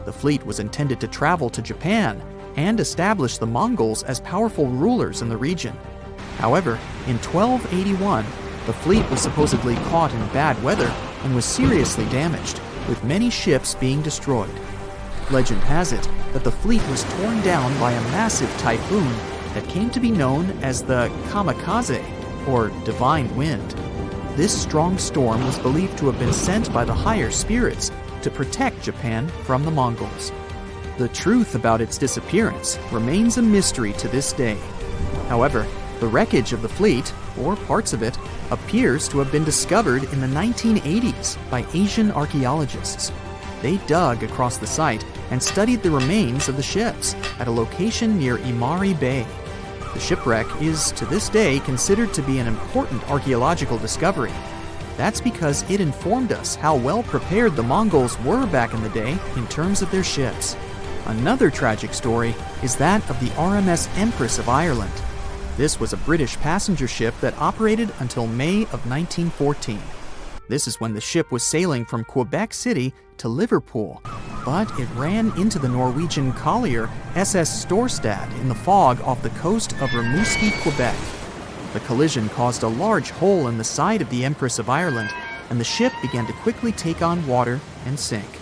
The fleet was intended to travel to Japan and establish the Mongols as powerful rulers in the region. However, in 1281, the fleet was supposedly caught in bad weather and was seriously damaged, with many ships being destroyed. Legend has it that the fleet was torn down by a massive typhoon that came to be known as the kamikaze, or divine wind. This strong storm was believed to have been sent by the higher spirits to protect Japan from the Mongols. The truth about its disappearance remains a mystery to this day. However, the wreckage of the fleet, or parts of it, appears to have been discovered in the 1980s by Asian archaeologists. They dug across the site and studied the remains of the ships at a location near Imari Bay. The shipwreck is, to this day, considered to be an important archaeological discovery. That's because it informed us how well prepared the Mongols were back in the day in terms of their ships. Another tragic story is that of the RMS Empress of Ireland. This was a British passenger ship that operated until May of 1914. This is when the ship was sailing from Quebec City to Liverpool, but it ran into the Norwegian collier SS Storstad in the fog off the coast of Rimouski, Quebec. The collision caused a large hole in the side of the Empress of Ireland, and the ship began to quickly take on water and sink.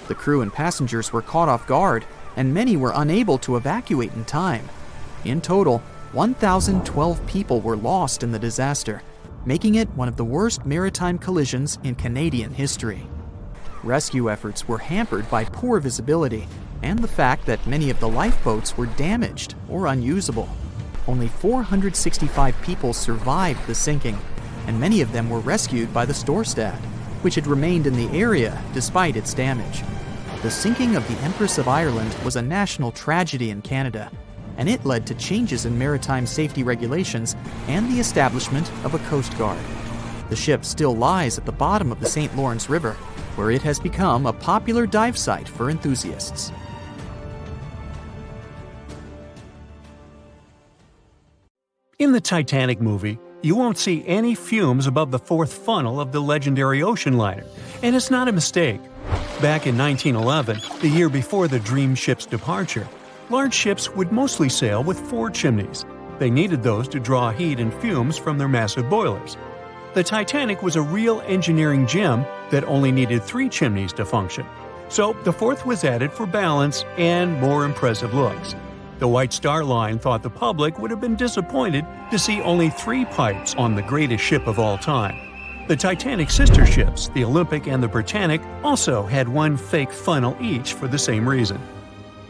The crew and passengers were caught off guard, and many were unable to evacuate in time. In total, 1,012 people were lost in the disaster, making it one of the worst maritime collisions in Canadian history. Rescue efforts were hampered by poor visibility and the fact that many of the lifeboats were damaged or unusable. Only 465 people survived the sinking, and many of them were rescued by the Storstad. which had remained in the area despite its damage. The sinking of the Empress of Ireland was a national tragedy in Canada, and it led to changes in maritime safety regulations and the establishment of a coast guard. The ship still lies at the bottom of the St. Lawrence River, where it has become a popular dive site for enthusiasts. In the Titanic movie, you won't see any fumes above the fourth funnel of the legendary ocean liner, and it's not a mistake. Back in 1911, the year before the Dream ship's departure, large ships would mostly sail with 4 chimneys. They needed those to draw heat and fumes from their massive boilers. The Titanic was a real engineering gem that only needed 3 chimneys to function. So the fourth was added for balance and more impressive looks. The White Star Line thought the public would have been disappointed to see only 3 pipes on the greatest ship of all time. The Titanic's sister ships, the Olympic and the Britannic, also had 1 fake funnel each for the same reason.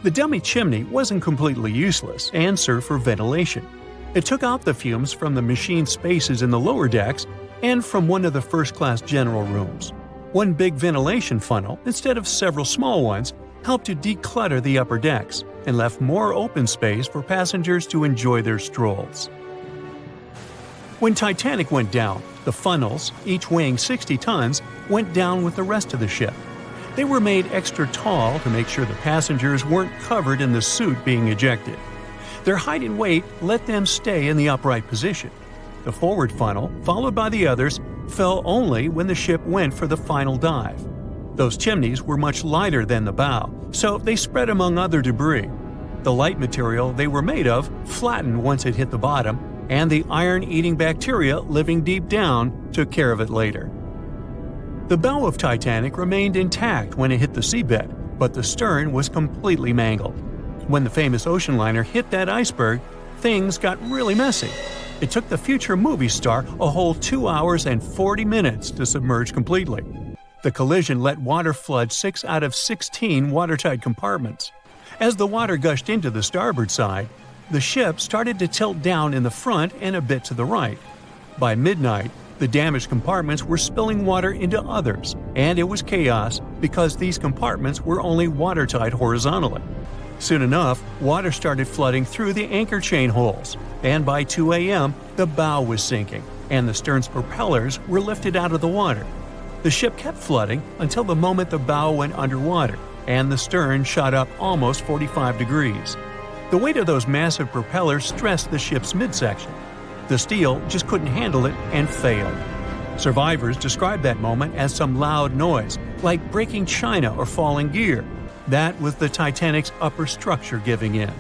The dummy chimney wasn't completely useless and served for ventilation. It took out the fumes from the machine spaces in the lower decks and from one of the first-class general rooms. 1 big ventilation funnel, instead of several small ones, helped to declutter the upper decks and left more open space for passengers to enjoy their strolls. When Titanic went down, the funnels, each weighing 60 tons, went down with the rest of the ship. They were made extra tall to make sure the passengers weren't covered in the suit being ejected. Their height and weight let them stay in the upright position. The forward funnel, followed by the others, fell only when the ship went for the final dive. Those chimneys were much lighter than the bow, so they spread among other debris. The light material they were made of flattened once it hit the bottom, and the iron-eating bacteria living deep down took care of it later. The bow of Titanic remained intact when it hit the seabed, but the stern was completely mangled. When the famous ocean liner hit that iceberg, things got really messy. It took the future movie star a whole 2 hours and 40 minutes to submerge completely. The collision let water flood 6 out of 16 watertight compartments. As the water gushed into the starboard side, the ship started to tilt down in the front and a bit to the right. By midnight, the damaged compartments were spilling water into others, and it was chaos because these compartments were only watertight horizontally. Soon enough, water started flooding through the anchor chain holes, and by 2 a.m., the bow was sinking, and the stern's propellers were lifted out of the water. The ship kept flooding until the moment the bow went underwater, and the stern shot up almost 45 degrees. The weight of those massive propellers stressed the ship's midsection. The steel just couldn't handle it and failed. Survivors described that moment as some loud noise, like breaking china or falling gear. That was the Titanic's upper structure giving in.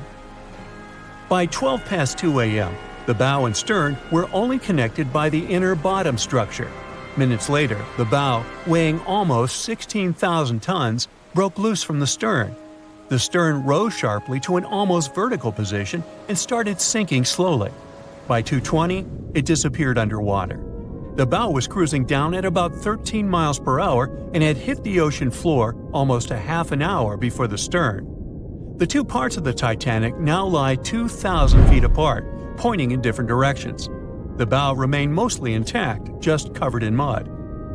By 12 past 2 a.m., the bow and stern were only connected by the inner bottom structure. Minutes later, the bow, weighing almost 16,000 tons, broke loose from the stern. The stern rose sharply to an almost vertical position and started sinking slowly. By 2:20, it disappeared underwater. The bow was cruising down at about 13 miles per hour and had hit the ocean floor almost a half an hour before the stern. The 2 parts of the Titanic now lie 2,000 feet apart, pointing in different directions. The bow remained mostly intact, just covered in mud.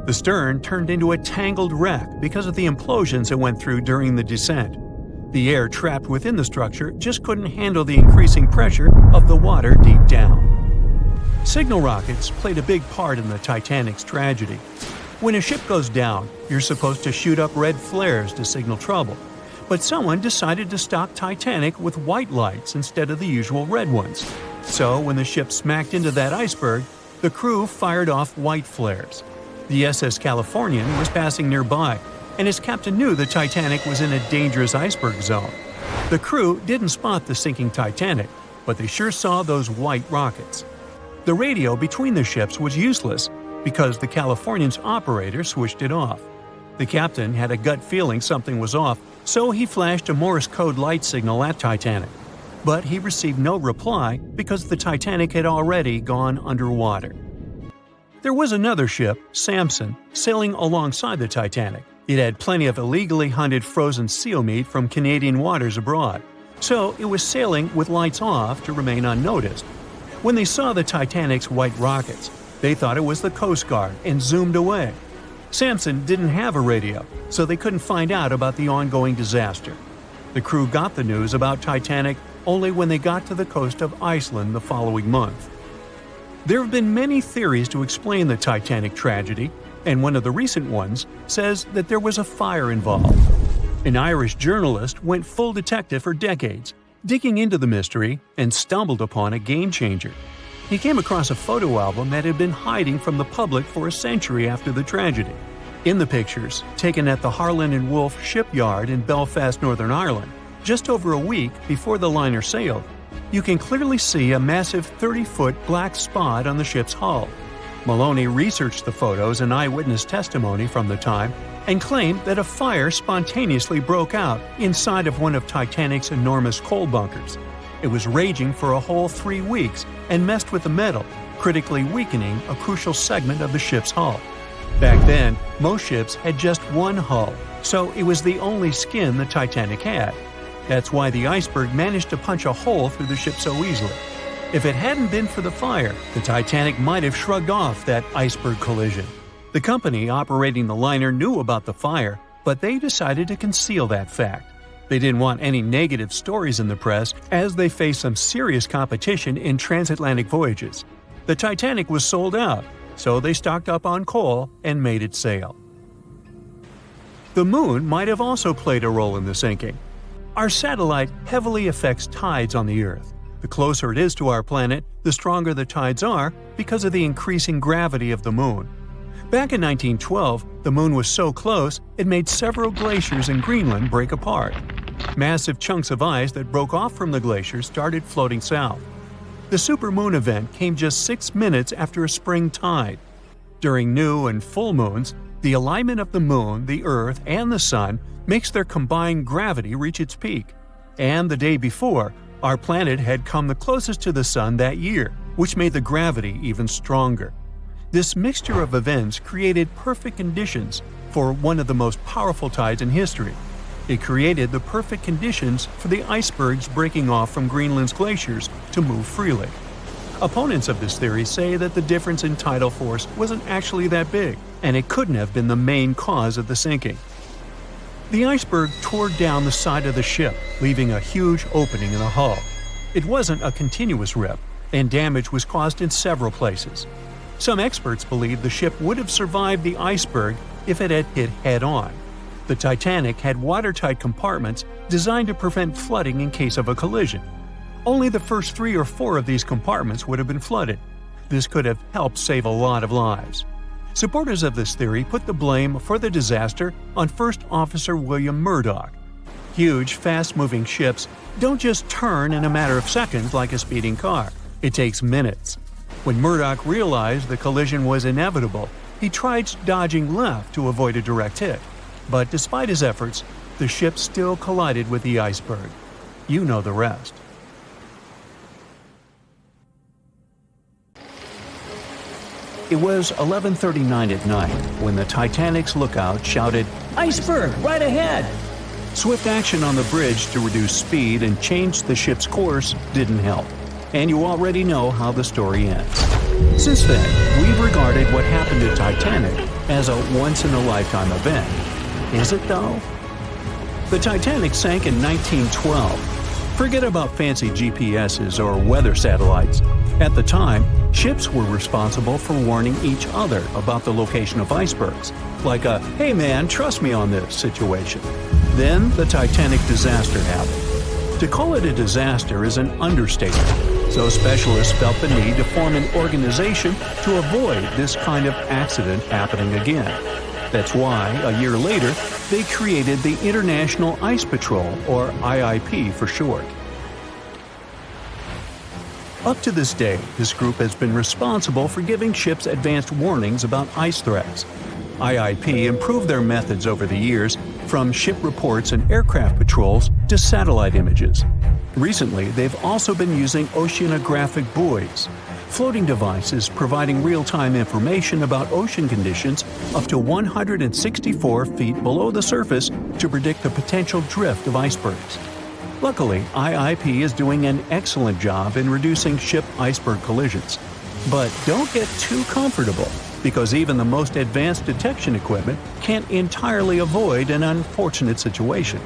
The stern turned into a tangled wreck because of the implosions it went through during the descent. The air trapped within the structure just couldn't handle the increasing pressure of the water deep down. Signal rockets played a big part in the Titanic's tragedy. When a ship goes down, you're supposed to shoot up red flares to signal trouble. But someone decided to stock Titanic with white lights instead of the usual red ones. So when the ship smacked into that iceberg, the crew fired off white flares. The SS Californian was passing nearby, and its captain knew the Titanic was in a dangerous iceberg zone. The crew didn't spot the sinking Titanic, but they sure saw those white rockets. The radio between the ships was useless because the Californian's operator switched it off. The captain had a gut feeling something was off, so he flashed a Morse code light signal at Titanic. But he received no reply because the Titanic had already gone underwater. There was another ship, Samson, sailing alongside the Titanic. It had plenty of illegally hunted frozen seal meat from Canadian waters abroad, so it was sailing with lights off to remain unnoticed. When they saw the Titanic's white rockets, they thought it was the Coast Guard and zoomed away. Samson didn't have a radio, so they couldn't find out about the ongoing disaster. The crew got the news about Titanic only when they got to the coast of Iceland the following month. There have been many theories to explain the Titanic tragedy, and one of the recent ones says that there was a fire involved. An Irish journalist went full detective for decades, digging into the mystery, and stumbled upon a game-changer. He came across a photo album that had been hiding from the public for a century after the tragedy. In the pictures, taken at the Harland and Wolff shipyard in Belfast, Northern Ireland, just over a week before the liner sailed, you can clearly see a massive 30-foot black spot on the ship's hull. Maloney researched the photos and eyewitness testimony from the time and claimed that a fire spontaneously broke out inside of one of Titanic's enormous coal bunkers. It was raging for a whole 3 weeks and messed with the metal, critically weakening a crucial segment of the ship's hull. Back then, most ships had just one hull, so it was the only skin the Titanic had. That's why the iceberg managed to punch a hole through the ship so easily. If it hadn't been for the fire, the Titanic might have shrugged off that iceberg collision. The company operating the liner knew about the fire, but they decided to conceal that fact. They didn't want any negative stories in the press as they faced some serious competition in transatlantic voyages. The Titanic was sold out, so they stocked up on coal and made it sail. The moon might have also played a role in the sinking. Our satellite heavily affects tides on the Earth. The closer it is to our planet, the stronger the tides are because of the increasing gravity of the moon. Back in 1912, the moon was so close it made several glaciers in Greenland break apart. Massive chunks of ice that broke off from the glaciers started floating south. The supermoon event came just 6 minutes after a spring tide. During new and full moons, the alignment of the moon, the Earth, and the Sun makes their combined gravity reach its peak. And the day before, our planet had come the closest to the Sun that year, which made the gravity even stronger. This mixture of events created perfect conditions for one of the most powerful tides in history. It created the perfect conditions for the icebergs breaking off from Greenland's glaciers to move freely. Opponents of this theory say that the difference in tidal force wasn't actually that big, and it couldn't have been the main cause of the sinking. The iceberg tore down the side of the ship, leaving a huge opening in the hull. It wasn't a continuous rip, and damage was caused in several places. Some experts believe the ship would have survived the iceberg if it had hit head-on. The Titanic had watertight compartments designed to prevent flooding in case of a collision. Only the first 3 or 4 of these compartments would have been flooded. This could have helped save a lot of lives. Supporters of this theory put the blame for the disaster on First Officer William Murdoch. Huge, fast-moving ships don't just turn in a matter of seconds like a speeding car. It takes minutes. When Murdoch realized the collision was inevitable, he tried dodging left to avoid a direct hit. But despite his efforts, the ship still collided with the iceberg. You know the rest. It was 11:39 at night when the Titanic's lookout shouted, "Iceberg, right ahead!" Swift action on the bridge to reduce speed and change the ship's course didn't help, and you already know how the story ends. Since then, we've regarded what happened to Titanic as a once-in-a-lifetime event. Is it though? The Titanic sank in 1912. Forget about fancy GPSs or weather satellites. At the time, ships were responsible for warning each other about the location of icebergs, like a "hey man, trust me on this" situation. Then the Titanic disaster happened. To call it a disaster is an understatement, so specialists felt the need to form an organization to avoid this kind of accident happening again. That's why, a year later, they created the International Ice Patrol, or IIP for short. Up to this day, this group has been responsible for giving ships advanced warnings about ice threats. IIP improved their methods over the years, from ship reports and aircraft patrols to satellite images. Recently, they've also been using oceanographic buoys, floating devices providing real-time information about ocean conditions up to 164 feet below the surface to predict the potential drift of icebergs. Luckily, IIP is doing an excellent job in reducing ship iceberg collisions. But don't get too comfortable. because even the most advanced detection equipment can't entirely avoid an unfortunate situation.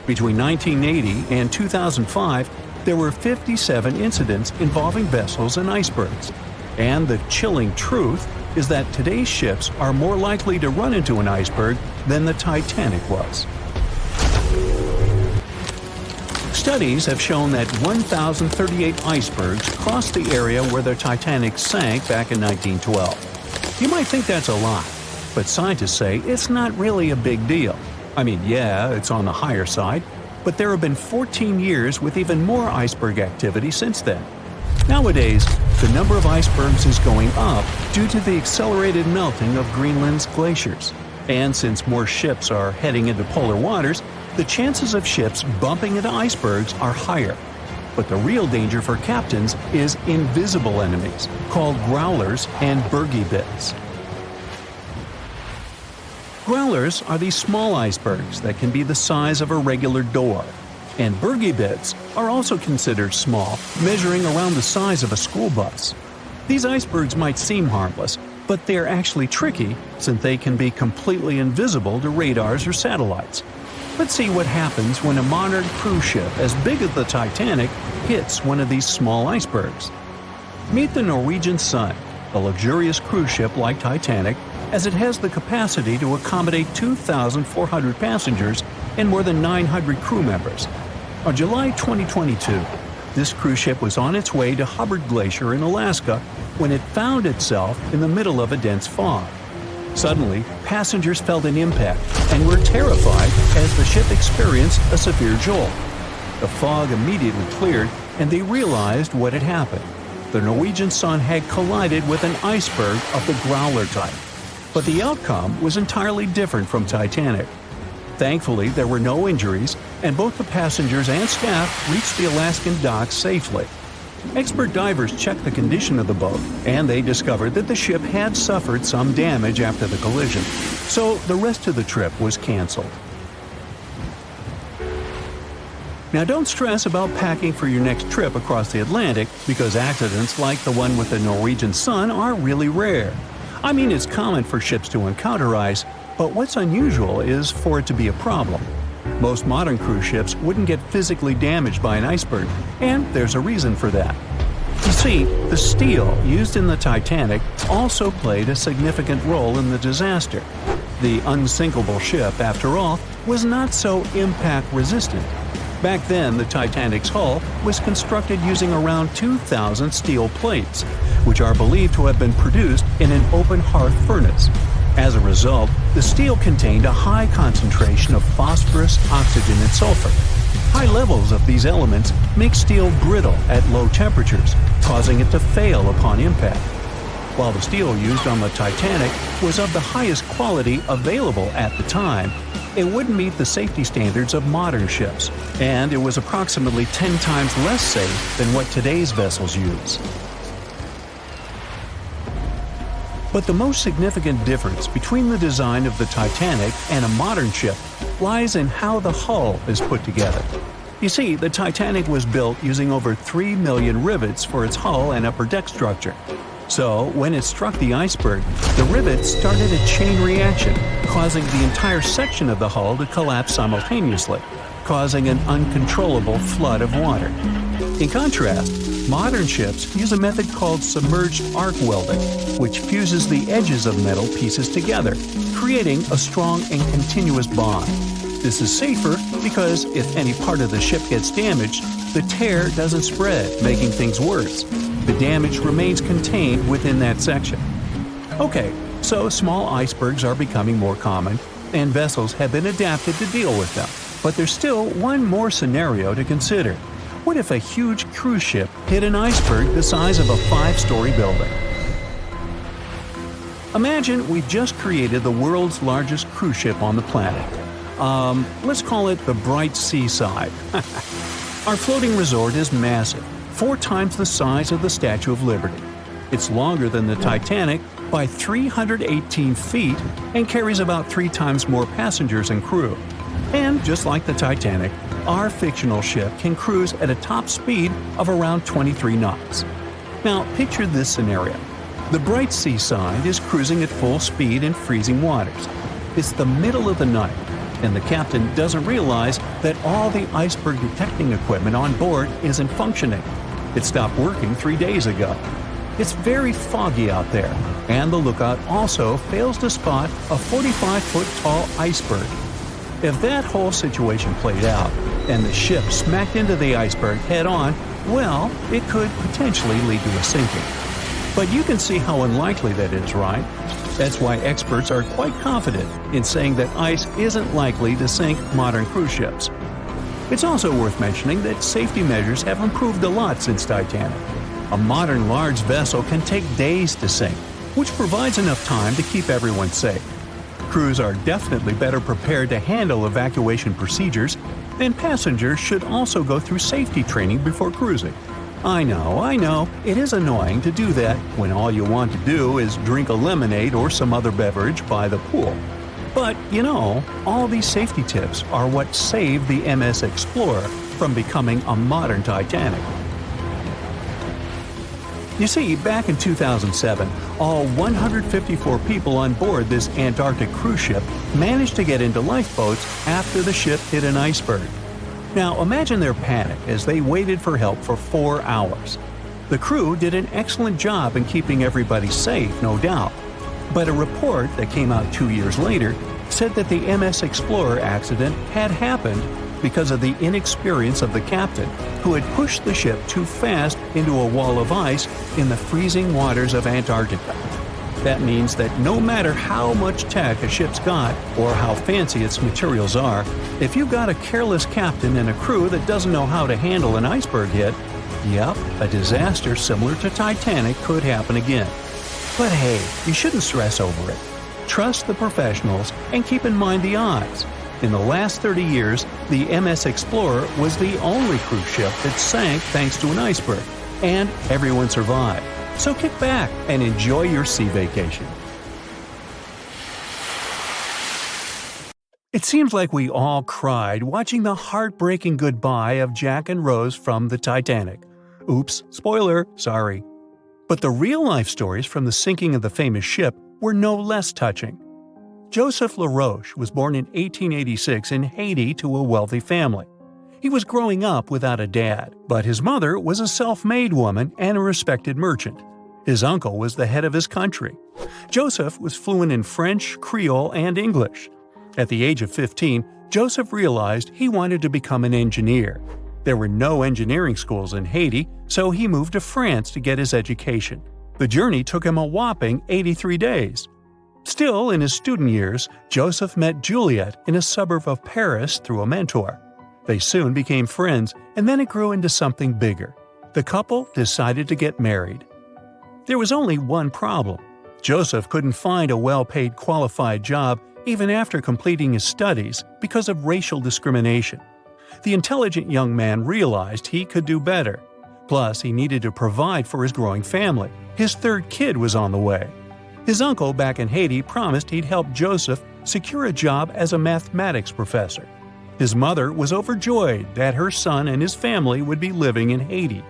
Between 1980 and 2005, there were 57 incidents involving vessels and icebergs. And the chilling truth is that today's ships are more likely to run into an iceberg than the Titanic was. Studies have shown that 1,038 icebergs crossed the area where the Titanic sank back in 1912. You might think that's a lot, but scientists say it's not really a big deal. I mean, yeah, it's on the higher side, but there have been 14 years with even more iceberg activity since then. Nowadays, the number of icebergs is going up due to the accelerated melting of Greenland's glaciers. And since more ships are heading into polar waters, the chances of ships bumping into icebergs are higher. But the real danger for captains is invisible enemies, called growlers and bergy bits. Growlers are these small icebergs that can be the size of a regular door. And bergy bits are also considered small, measuring around the size of a school bus. These icebergs might seem harmless, but they're actually tricky since they can be completely invisible to radars or satellites. Let's see what happens when a modern cruise ship as big as the Titanic hits one of these small icebergs. Meet the Norwegian Sun, a luxurious cruise ship like Titanic, as it has the capacity to accommodate 2,400 passengers and more than 900 crew members. On July 2022, this cruise ship was on its way to Hubbard Glacier in Alaska when it found itself in the middle of a dense fog. Suddenly, passengers felt an impact and were terrified as the ship experienced a severe jolt. The fog immediately cleared and they realized what had happened. The Norwegian Sun had collided with an iceberg of the growler type. But the outcome was entirely different from Titanic. Thankfully, there were no injuries, and both the passengers and staff reached the Alaskan docks safely. Expert divers checked the condition of the boat, and they discovered that the ship had suffered some damage after the collision, so the rest of the trip was canceled. Now don't stress about packing for your next trip across the Atlantic, because accidents like the one with the Norwegian Sun are really rare. I mean, it's common for ships to encounter ice, but what's unusual is for it to be a problem. Most modern cruise ships wouldn't get physically damaged by an iceberg, and there's a reason for that. You see, the steel used in the Titanic also played a significant role in the disaster. The unsinkable ship, after all, was not so impact-resistant. Back then, the Titanic's hull was constructed using around 2,000 steel plates, which are believed to have been produced in an open hearth furnace. As a result, the steel contained a high concentration of phosphorus, oxygen, and sulfur. High levels of these elements make steel brittle at low temperatures, causing it to fail upon impact. While the steel used on the Titanic was of the highest quality available at the time, it wouldn't meet the safety standards of modern ships, and it was approximately 10 times less safe than what today's vessels use. But the most significant difference between the design of the Titanic and a modern ship lies in how the hull is put together. You see, the Titanic was built using over 3 million rivets for its hull and upper deck structure. So, when it struck the iceberg, the rivets started a chain reaction, causing the entire section of the hull to collapse simultaneously, causing an uncontrollable flood of water. In contrast, modern ships use a method called submerged arc welding, which fuses the edges of metal pieces together, creating a strong and continuous bond. This is safer because if any part of the ship gets damaged, the tear doesn't spread, making things worse. The damage remains contained within that section. Okay, so small icebergs are becoming more common, and vessels have been adapted to deal with them. But there's still one more scenario to consider. What if a huge cruise ship hit an iceberg the size of a 5-story building? Imagine we've just created the world's largest cruise ship on the planet. Let's call it the Bright Seaside. Our floating resort is massive, 4 times the size of the Statue of Liberty. It's longer than the Titanic by 318 feet and carries about 3 times more passengers and crew. And just like the Titanic, our fictional ship can cruise at a top speed of around 23 knots. Now, picture this scenario. The bright seaside is cruising at full speed in freezing waters. It's the middle of the night, and the captain doesn't realize that all the iceberg detecting equipment on board isn't functioning. It stopped working 3 days ago. It's very foggy out there, and the lookout also fails to spot a 45-foot tall iceberg. If that whole situation played out, and the ship smacked into the iceberg head-on, well, it could potentially lead to a sinking. But you can see how unlikely that is, right? That's why experts are quite confident in saying that ice isn't likely to sink modern cruise ships. It's also worth mentioning that safety measures have improved a lot since Titanic. A modern large vessel can take days to sink, which provides enough time to keep everyone safe. Crews are definitely better prepared to handle evacuation procedures, and passengers should also go through safety training before cruising. I know, it is annoying to do that when all you want to do is drink a lemonade or some other beverage by the pool. But, all these safety tips are what saved the MS Explorer from becoming a modern Titanic. You see, back in 2007, all 154 people on board this Antarctic cruise ship managed to get into lifeboats after the ship hit an iceberg. Now imagine their panic as they waited for help for 4 hours. The crew did an excellent job in keeping everybody safe, no doubt. But a report that came out 2 years later said that the MS Explorer accident had happened because of the inexperience of the captain, who had pushed the ship too fast into a wall of ice in the freezing waters of Antarctica. That means that no matter how much tech a ship's got or how fancy its materials are, if you've got a careless captain and a crew that doesn't know how to handle an iceberg hit, yep, a disaster similar to Titanic could happen again. But hey, you shouldn't stress over it. Trust the professionals and keep in mind the odds. In the last 30 years, the MS Explorer was the only cruise ship that sank thanks to an iceberg, and everyone survived. So kick back and enjoy your sea vacation. It seems like we all cried watching the heartbreaking goodbye of Jack and Rose from the Titanic. Oops, spoiler, sorry. But the real-life stories from the sinking of the famous ship were no less touching. Joseph Laroche was born in 1886 in Haiti to a wealthy family. He was growing up without a dad, but his mother was a self-made woman and a respected merchant. His uncle was the head of his country. Joseph was fluent in French, Creole, and English. At the age of 15, Joseph realized he wanted to become an engineer. There were no engineering schools in Haiti, so he moved to France to get his education. The journey took him a whopping 83 days. Still, in his student years, Joseph met Juliet in a suburb of Paris through a mentor. They soon became friends, and then it grew into something bigger. The couple decided to get married. There was only one problem. Joseph couldn't find a well-paid qualified job even after completing his studies because of racial discrimination. The intelligent young man realized he could do better. Plus, he needed to provide for his growing family. His third kid was on the way. His uncle back in Haiti promised he'd help Joseph secure a job as a mathematics professor. His mother was overjoyed that her son and his family would be living in Haiti.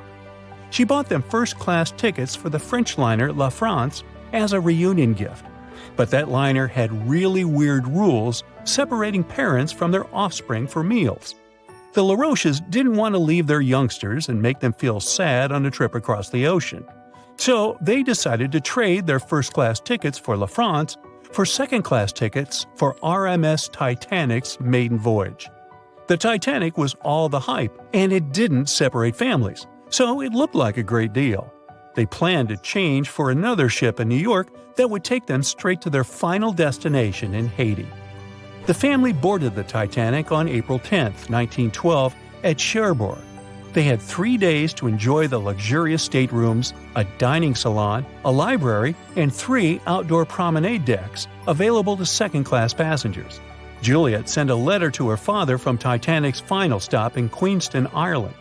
She bought them first-class tickets for the French liner La France as a reunion gift. But that liner had really weird rules separating parents from their offspring for meals. The Laroches didn't want to leave their youngsters and make them feel sad on a trip across the ocean. So they decided to trade their first-class tickets for La France for second-class tickets for RMS Titanic's maiden voyage. The Titanic was all the hype, and it didn't separate families, so it looked like a great deal. They planned to change for another ship in New York that would take them straight to their final destination in Haiti. The family boarded the Titanic on April 10, 1912, at Cherbourg. They had 3 days to enjoy the luxurious staterooms, a dining salon, a library, and 3 outdoor promenade decks available to second-class passengers. Juliet sent a letter to her father from Titanic's final stop in Queenston, Ireland.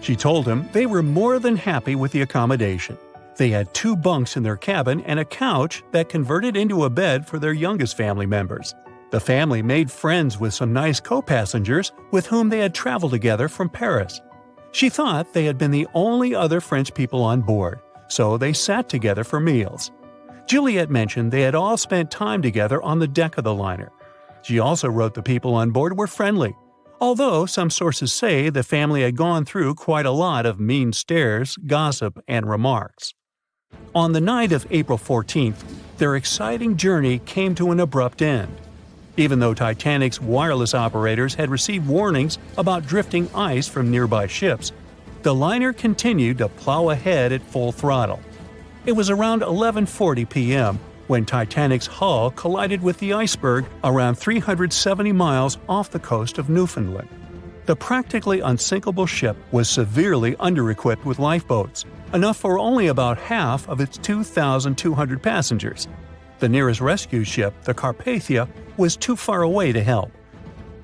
She told him they were more than happy with the accommodation. They had 2 bunks in their cabin and a couch that converted into a bed for their youngest family members. The family made friends with some nice co-passengers with whom they had traveled together from Paris. She thought they had been the only other French people on board, so they sat together for meals. Juliet mentioned they had all spent time together on the deck of the liner. She also wrote the people on board were friendly, although some sources say the family had gone through quite a lot of mean stares, gossip, and remarks. On the night of April 14th, their exciting journey came to an abrupt end. Even though Titanic's wireless operators had received warnings about drifting ice from nearby ships, the liner continued to plow ahead at full throttle. It was around 11:40 p.m. when Titanic's hull collided with the iceberg around 370 miles off the coast of Newfoundland. The practically unsinkable ship was severely under-equipped with lifeboats, enough for only about half of its 2,200 passengers. The nearest rescue ship, the Carpathia, was too far away to help.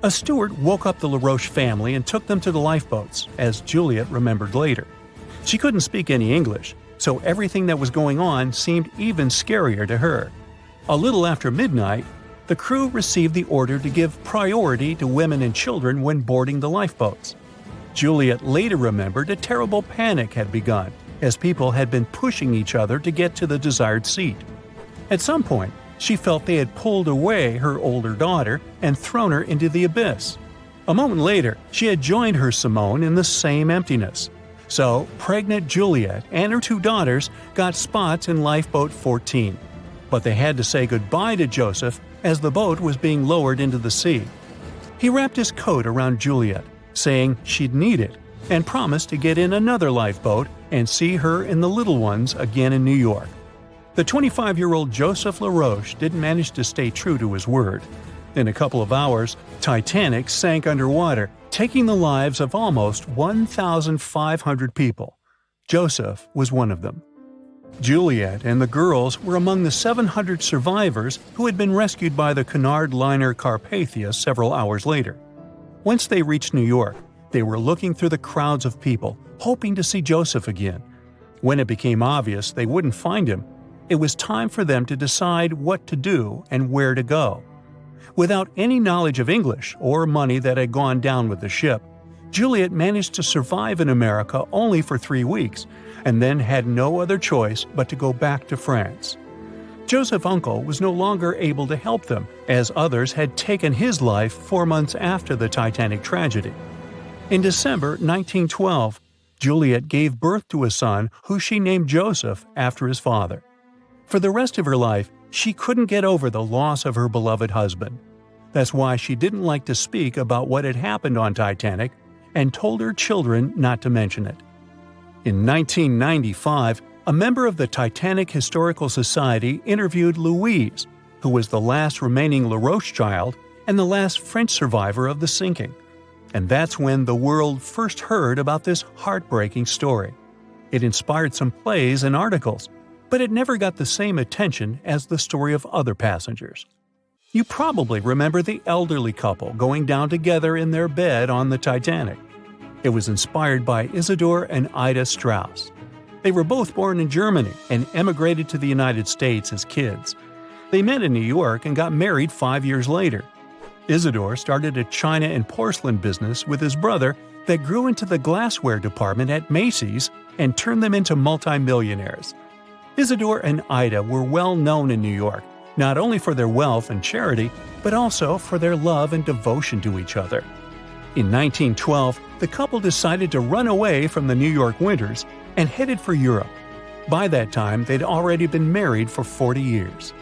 A steward woke up the Laroche family and took them to the lifeboats, as Juliet remembered later. She couldn't speak any English, so everything that was going on seemed even scarier to her. A little after midnight, the crew received the order to give priority to women and children when boarding the lifeboats. Juliet later remembered a terrible panic had begun, as people had been pushing each other to get to the desired seat. At some point, she felt they had pulled away her older daughter and thrown her into the abyss. A moment later, she had joined her Simone in the same emptiness. So, pregnant Juliet and her two daughters got spots in Lifeboat 14. But they had to say goodbye to Joseph as the boat was being lowered into the sea. He wrapped his coat around Juliet, saying she'd need it, and promised to get in another lifeboat and see her and the little ones again in New York. The 25-year-old Joseph Laroche didn't manage to stay true to his word. In a couple of hours, Titanic sank underwater, taking the lives of almost 1,500 people. Joseph was one of them. Juliet and the girls were among the 700 survivors who had been rescued by the Cunard liner Carpathia several hours later. Once they reached New York, they were looking through the crowds of people, hoping to see Joseph again. When it became obvious they wouldn't find him, it was time for them to decide what to do and where to go. Without any knowledge of English or money that had gone down with the ship, Juliet managed to survive in America only for 3 weeks, and then had no other choice but to go back to France. Joseph's uncle was no longer able to help them, as others had taken his life 4 months after the Titanic tragedy. In December 1912, Juliet gave birth to a son who she named Joseph after his father. For the rest of her life, she couldn't get over the loss of her beloved husband. That's why she didn't like to speak about what had happened on Titanic and told her children not to mention it. In 1995, a member of the Titanic Historical Society interviewed Louise, who was the last remaining Laroche child and the last French survivor of the sinking. And that's when the world first heard about this heartbreaking story. It inspired some plays and articles, but it never got the same attention as the story of other passengers. You probably remember the elderly couple going down together in their bed on the Titanic. It was inspired by Isidor and Ida Straus. They were both born in Germany and emigrated to the United States as kids. They met in New York and got married 5 years later. Isidor started a china and porcelain business with his brother that grew into the glassware department at Macy's and turned them into multimillionaires. Isidor and Ida were well known in New York, not only for their wealth and charity, but also for their love and devotion to each other. In 1912, the couple decided to run away from the New York winters and headed for Europe. By that time, they'd already been married for 40 years.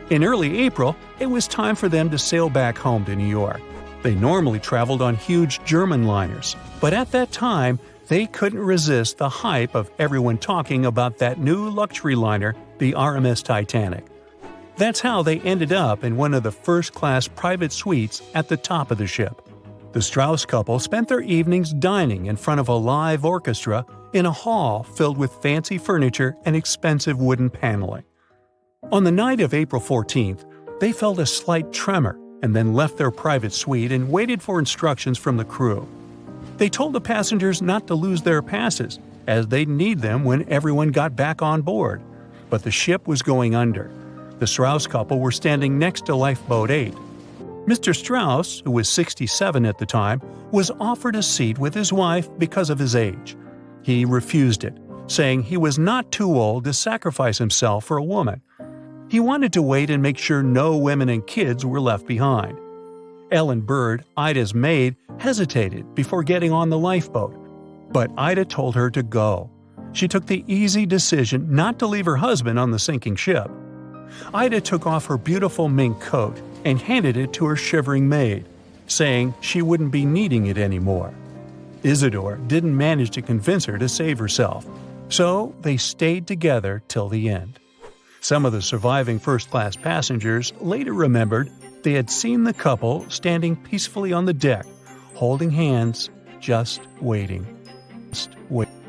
In early April, it was time for them to sail back home to New York. They normally traveled on huge German liners, but at that time, they couldn't resist the hype of everyone talking about that new luxury liner, the RMS Titanic. That's how they ended up in one of the first-class private suites at the top of the ship. The Straus couple spent their evenings dining in front of a live orchestra in a hall filled with fancy furniture and expensive wooden paneling. On the night of April 14th, they felt a slight tremor and then left their private suite and waited for instructions from the crew. They told the passengers not to lose their passes, as they'd need them when everyone got back on board. But the ship was going under. The Straus couple were standing next to Lifeboat 8. Mr. Straus, who was 67 at the time, was offered a seat with his wife because of his age. He refused it, saying he was not too old to sacrifice himself for a woman. He wanted to wait and make sure no women and kids were left behind. Ellen Bird, Ida's maid, hesitated before getting on the lifeboat, but Ida told her to go. She took the easy decision not to leave her husband on the sinking ship. Ida took off her beautiful mink coat and handed it to her shivering maid, saying she wouldn't be needing it anymore. Isidor didn't manage to convince her to save herself, so they stayed together till the end. Some of the surviving first-class passengers later remembered they had seen the couple standing peacefully on the deck, holding hands, just waiting.